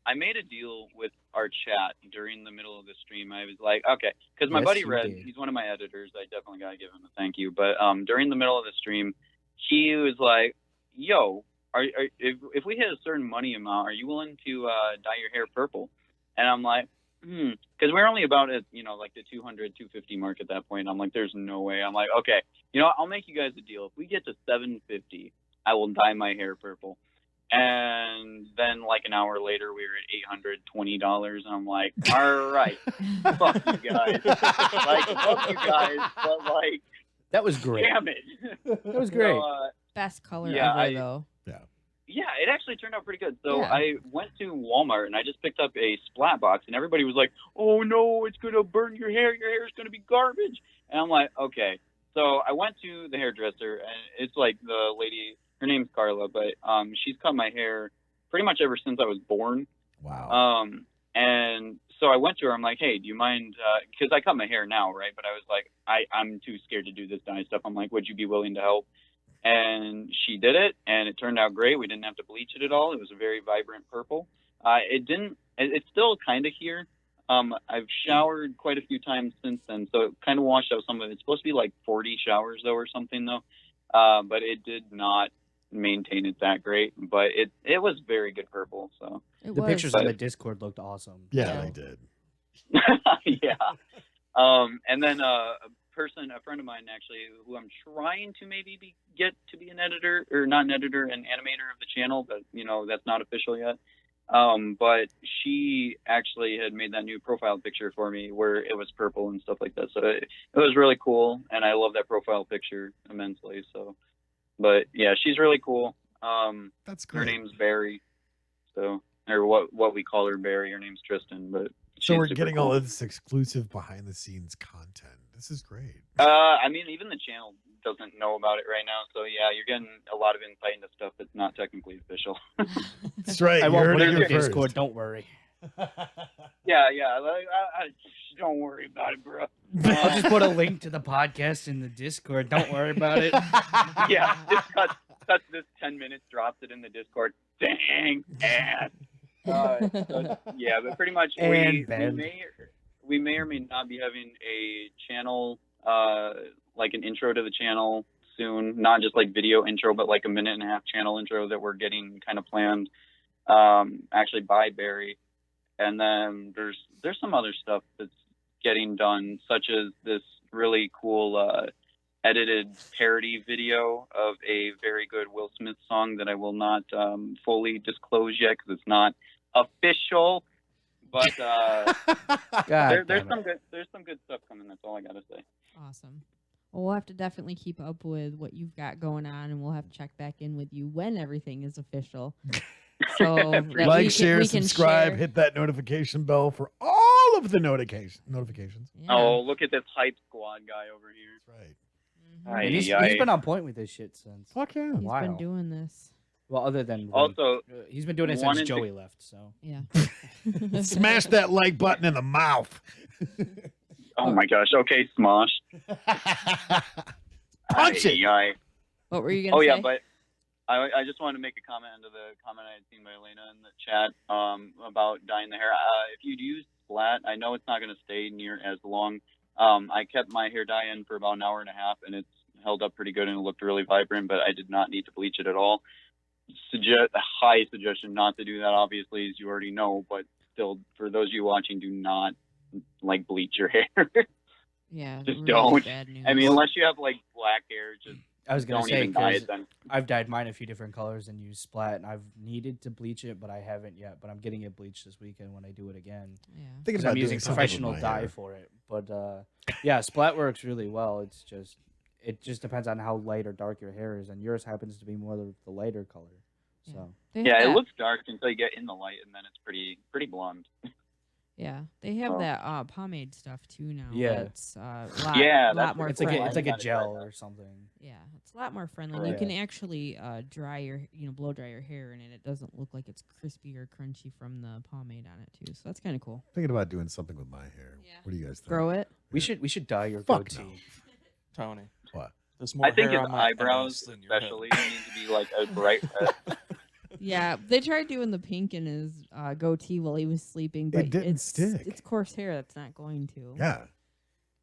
I made a deal with our chat during the middle of the stream. I was like, okay, because my buddy Red, he's one of my editors. I definitely got to give him a thank you. But during the middle of the stream, he was like, yo, if we hit a certain money amount, are you willing to dye your hair purple? And I'm like, because we're only about at, like the 200, 250 mark at that point. I'm like, there's no way. I'm like, okay, I'll make you guys a deal. If we get to 750, I will dye my hair purple. And then like an hour later, we were at $820. And I'm like, all right, fuck you guys. Like, fuck you guys. But like, that was great. Damn it. That was great. So, Best color ever, though. Yeah, it actually turned out pretty good. So I went to Walmart and I just picked up a splat box, and everybody was like, oh no, it's going to burn your hair. Your hair is going to be garbage. And I'm like, okay. So I went to the hairdresser, and it's like the lady, her name's Carla, but she's cut my hair pretty much ever since I was born. Wow. And so I went to her. I'm like, hey, do you mind? Because I cut my hair now, right? But I was like, I'm too scared to do this dye stuff. I'm like, would you be willing to help? And she did it, and it turned out great. We didn't have to bleach it at all. It was a very vibrant purple. It's still kind of here. I've showered quite a few times since then, so it kind of washed out some of it. It's supposed to be like 40 showers, though, or something, though. But it did not maintain it that great. But it was very good purple. So the pictures on the Discord looked awesome. Yeah, they did. Yeah. And then a friend of mine actually, who I'm trying to maybe get to be an editor, or not an editor, an animator of the channel, but that's not official yet. But she actually had made that new profile picture for me where it was purple and stuff like that. So it was really cool, and I love that profile picture immensely. So, but yeah, she's really cool. That's great. Her name's Barry. So, or what we call her, Barry. Her name's Tristan, but. So we're getting all of this exclusive behind the scenes content. This is great. I mean, even the channel doesn't know about it right now. So yeah, you're getting a lot of insight into stuff that's not technically official. That's right. I won't put it in first. Discord. Don't worry. Yeah. Like, I don't worry about it, bro. I'll just put a link to the podcast in the Discord. Don't worry about it. Yeah, just cut this 10 minutes, drops it in the Discord. Dang, ass. Yeah, but pretty much we may or may not be having a channel, like an intro to the channel soon. Not just like video intro, but like a 1.5-minute channel intro that we're getting kind of planned, actually by Barry. And then there's some other stuff that's getting done, such as this really cool edited parody video of a very good Will Smith song that I will not fully disclose yet because it's not official, but there's some good stuff coming. That's all I gotta say. Awesome. Well, we'll have to definitely keep up with what you've got going on, and we'll have to check back in with you when everything is official. So like, share, subscribe, hit that notification bell for all of the notifications. Yeah. Oh, look at this hype squad guy over here. That's right. Mhm. And he's been on point with this shit since. Fuck yeah. He's been doing this. Well, other than also, he's been doing it since Joey left. So yeah. Smash that like button in the mouth. Oh my gosh. Okay, Smosh. Punch it. What were you gonna say? Yeah, but I just wanted to make a comment under the comment I had seen by Elena in the chat about dyeing the hair. If you use splat, I know it's not going to stay near as long. I kept my hair dye in for about an hour and a half, and it's held up pretty good, and it looked really vibrant, but I did not need to bleach it at all. High suggestion not to do that, obviously, as you already know, but still, for those of you watching, do not like bleach your hair. Yeah, just really don't. Bad news. I mean, unless you have like black hair, just I was gonna don't say, even dye it then. I've dyed mine a few different colors and used splat, and I've needed to bleach it, but I haven't yet. But I'm getting it bleached this weekend when I do it again. Yeah, Thinking because about I'm doing using something with professional my dye hair. for it. But yeah, splat works really well. It just depends on how light or dark your hair is, and yours happens to be more the lighter color. So They Yeah, have it that- looks dark until you get in the light, and then it's pretty blonde. Yeah, they have Oh. that pomade stuff too now. Yeah. It's Yeah, lot that's more It's like friendly. it's like a Gotta try gel that. or something. Yeah, it's a lot more friendly. You Right. can actually dry your, blow dry your hair, and it doesn't look like it's crispy or crunchy from the pomade on it too. So that's kind of cool. Thinking about doing something with my hair. Yeah. What do you guys think? Grow it. We should dye your Fuck goatee. no. Tony. What? There's more I think hair his on my eyebrows, ass than your head. especially, need to be like a bright red. Yeah, they tried doing the pink in his goatee while he was sleeping, but didn't it's, stick. It's coarse hair that's not going to. Yeah.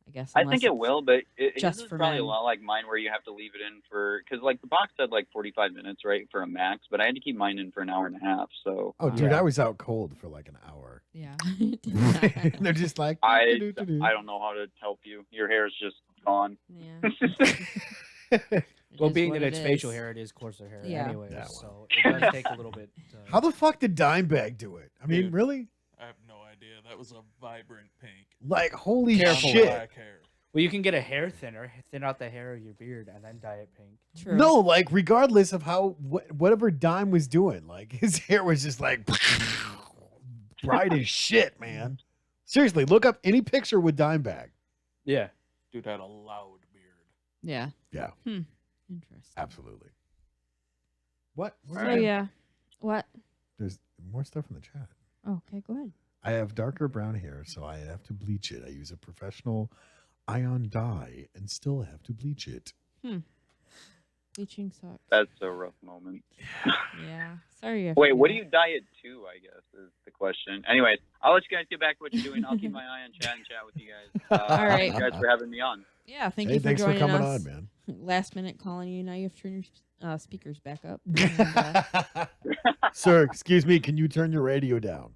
I guess. I unless think it it's- will, but his just is for probably men. a lot like mine, where you have to leave it in for because like the box said like 45 minutes, right, for a max, but I had to keep mine in for an hour and a half. So Oh, dude, Yeah. I was out cold for like an hour. Yeah. They're just like, I "Do-do-do-do." don't know how to help you. Your hair is just gone. Yeah. It Well, is being what that it's it facial is. hair, it is coarser hair Yeah. anyway. Yeah, So it does take a little bit. How the fuck did Dimebag do it? I mean, Dude. really? I have no idea. That was a vibrant pink. Like, holy Careful. shit. Black hair. Well, you can get a hair thinner, thin out the hair of your beard, and then dye it pink. True. No, like, regardless of how, whatever Dime was doing, like, his hair was just like bright as shit, man. Seriously, look up any picture with Dimebag. Yeah. Dude had a loud beard. Yeah. Yeah. Interesting. Absolutely. What? All So right. yeah. What? There's more stuff in the chat. Oh, okay, go ahead. I have darker brown hair, so I have to bleach it. I use a professional ion dye and still have to bleach it. Bleaching sucks. That's a rough moment. Yeah. Sorry. you have to Wait, do what do that. you dye it to? I guess is the question. Anyways, I'll let you guys get back to what you're doing. I'll keep my eye on chat and chat with you guys. All right. Thank you guys for having me on. Yeah. Thank Hey, you for thanks for joining coming us. on, man. Last minute calling you. Now you have to turn your speakers back up. And, Sir, excuse me, can you turn your radio down?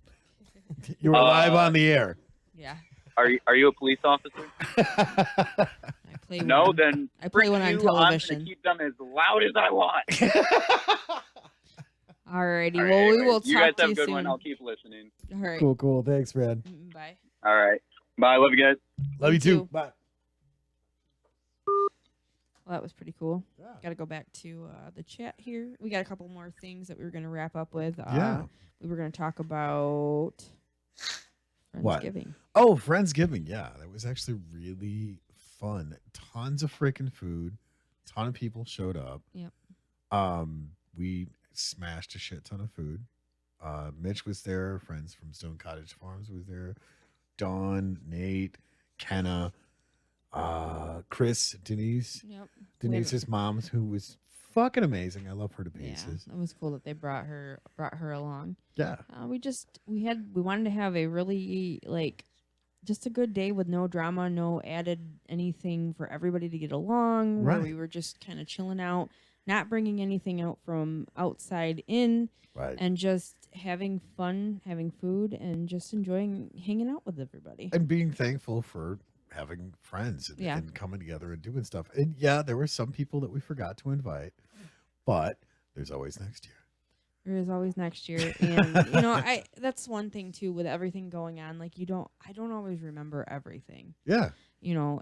You're live on the air. yeah. Are you a police officer? I play. No, one. then I play frick one on you, I'm television. gonna keep them as loud as I want. Alrighty. All right, Well, we anyways, will you guys talk to have you a good soon. one. I'll keep listening. All right. Cool, cool. Thanks, man. Bye. All right. Bye. Love you guys. Love you too. too. Bye. Well, that was pretty cool. Yeah. Got to go back to the chat here. We got a couple more things that we were going to wrap up with. Yeah. We were going to talk about What? Friendsgiving. Oh, Friendsgiving. Yeah, that was actually really fun. Tons of freaking food. Ton of people showed up. Yep. We smashed a shit ton of food. Mitch was there. Friends from Stone Cottage Farms was there. Dawn, Nate, Kenna, Chris, Denise. Yep. Denise's mom's, who was fucking amazing. I love her to Yeah, pieces. it was cool that they brought her along. Yeah. We wanted to have a really just a good day with no drama, no added anything for everybody to get along. Where Right. we were just kind of chilling out, not bringing anything out from outside in, Right. and just having fun, having food, and just enjoying hanging out with everybody. And being thankful for having friends and, Yeah. and coming together and doing stuff. And yeah, there were some people that we forgot to invite, but there's always next year. There is always next year, and that's one thing too with everything going on. Like I don't always remember everything, Yeah.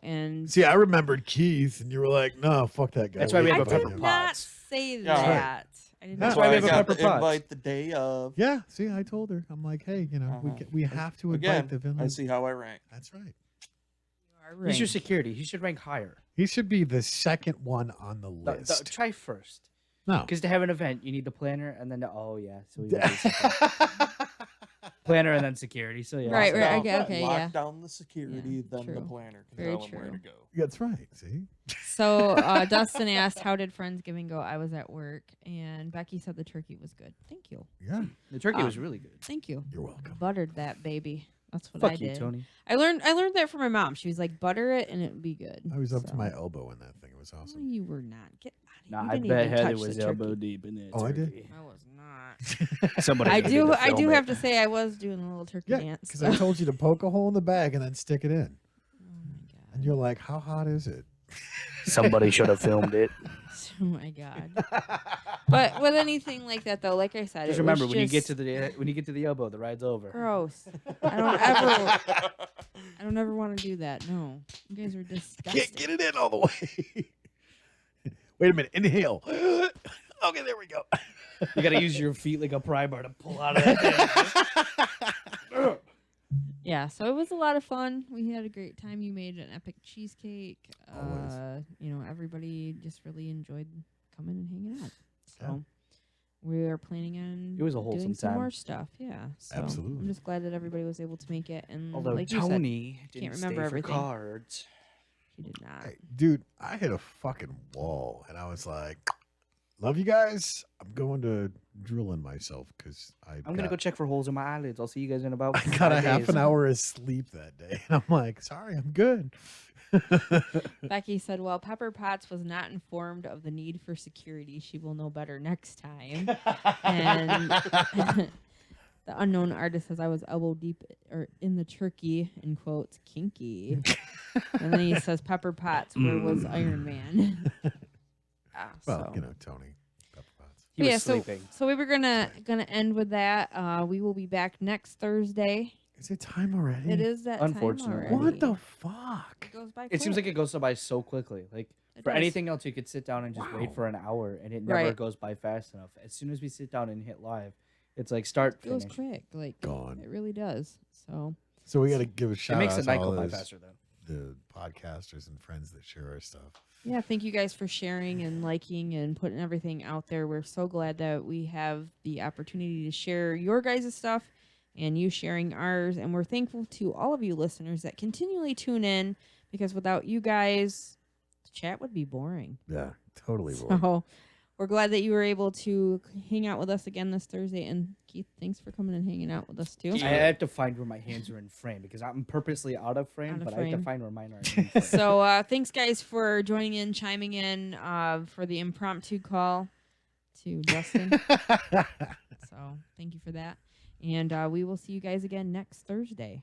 and See, I remembered Keith, and you were like, "No, fuck that guy." That's why we I have a did pepper pot. not say Yeah, right. that. I didn't. That's That's why we have a I got pepper the pot. invite the day of. Yeah. See, I told her. I'm like, "Hey, Uh-huh. we have to invite Again, the villain." I see how I rank. That's right. He's your security. He should rank higher. He should be the second one on the The- list. try first. No. Because to have an event, you need the planner and then so we gotta do security. Planner and then security. So yeah. Right, so- right, Lock okay, down- okay, lock yeah. down the security, then the true. planner can Very tell him where true. to go. That's right. See. So Dustin asked, "How did Friendsgiving go?" I was at work, and Becky said the turkey was good. Thank you, Yeah. The turkey was really good. thank you. You're welcome. Buttered that baby. That's what I Fuck you, did. Tony. I learned that from my mom. She was like, "Butter it, and it would be good." I was up to So- my elbow in that thing. It was No, awesome. you were not. Get out Nah, of I here. You bet didn't even Heather touch was the elbow turkey. deep in that Oh, I did? turkey. I was not. Somebody I needed do. to I do film have it. to say, I was doing a little turkey Yeah, dance. because I told you to poke a hole in the bag and then stick it in. Oh my god. And you're like, "How hot is it?" Somebody should have filmed it. Oh my god. But with anything like that, though, like I said, Just it remember was when you get just to the elbow, the ride's over. gross. I don't ever want to do that. No, you guys are disgusting. Can't get it in all the way. Wait a minute. Inhale. Okay, there we go. You gotta use your feet like a pry bar to pull out of that thing. Yeah, so it was a lot of fun. We had a great time. You made an epic cheesecake. Always. Everybody just really enjoyed coming and hanging out. So Yeah. we are planning on It was a wholesome doing some time. more stuff. Yeah, so Absolutely. I'm just glad that everybody was able to make it. And Although like you said, Tony can't didn't remember stay everything. for cards. he did not. Hey, dude, I hit a fucking wall, and I was like, "Love you guys. I'm going to drill in myself because I'm gonna go check for holes in my eyelids. I'll see you guys in about. I got a 5 half days. an hour of sleep that day, and I'm like, sorry, I'm good." Becky said, "Well, Pepper Potts was not informed of the need for security. She will know better next time." And the unknown artist says, "I was elbow deep or in the turkey," in quotes, kinky. And then he says, "Pepper Potts, where was Iron Man?" Well, So. Tony. Pepper Potts. He But was yeah, sleeping. so we were gonna end with that. We will be back next Thursday. Is it time already? It is that time Unfortunately. already. What the fuck? It goes by. It seems like quick. it goes by so quickly. Like It for does. anything else, you could sit down and just wait Wow. for an hour, and it never Right. goes by fast enough. As soon as we sit down and hit live, it's like start It goes finish. quick. Like Gone. it really does. So So we got to give a It shout makes out the to night all go by those, faster though. the podcasters and friends that share our stuff. yeah, thank you guys for sharing and liking and putting everything out there. We're so glad that we have the opportunity to share your guys' stuff and you sharing ours. And we're thankful to all of you listeners that continually tune in because without you guys, the chat would be boring. Yeah, totally boring. So we're glad that you were able to hang out with us again this Thursday. And Keith, thanks for coming and hanging out with us too. I have to find where my hands are in frame because I'm purposely out of frame, Out of but I have to frame. find where mine are in frame. So thanks guys for joining in, chiming in for the impromptu call to Justin. So thank you for that. And we will see you guys again next Thursday.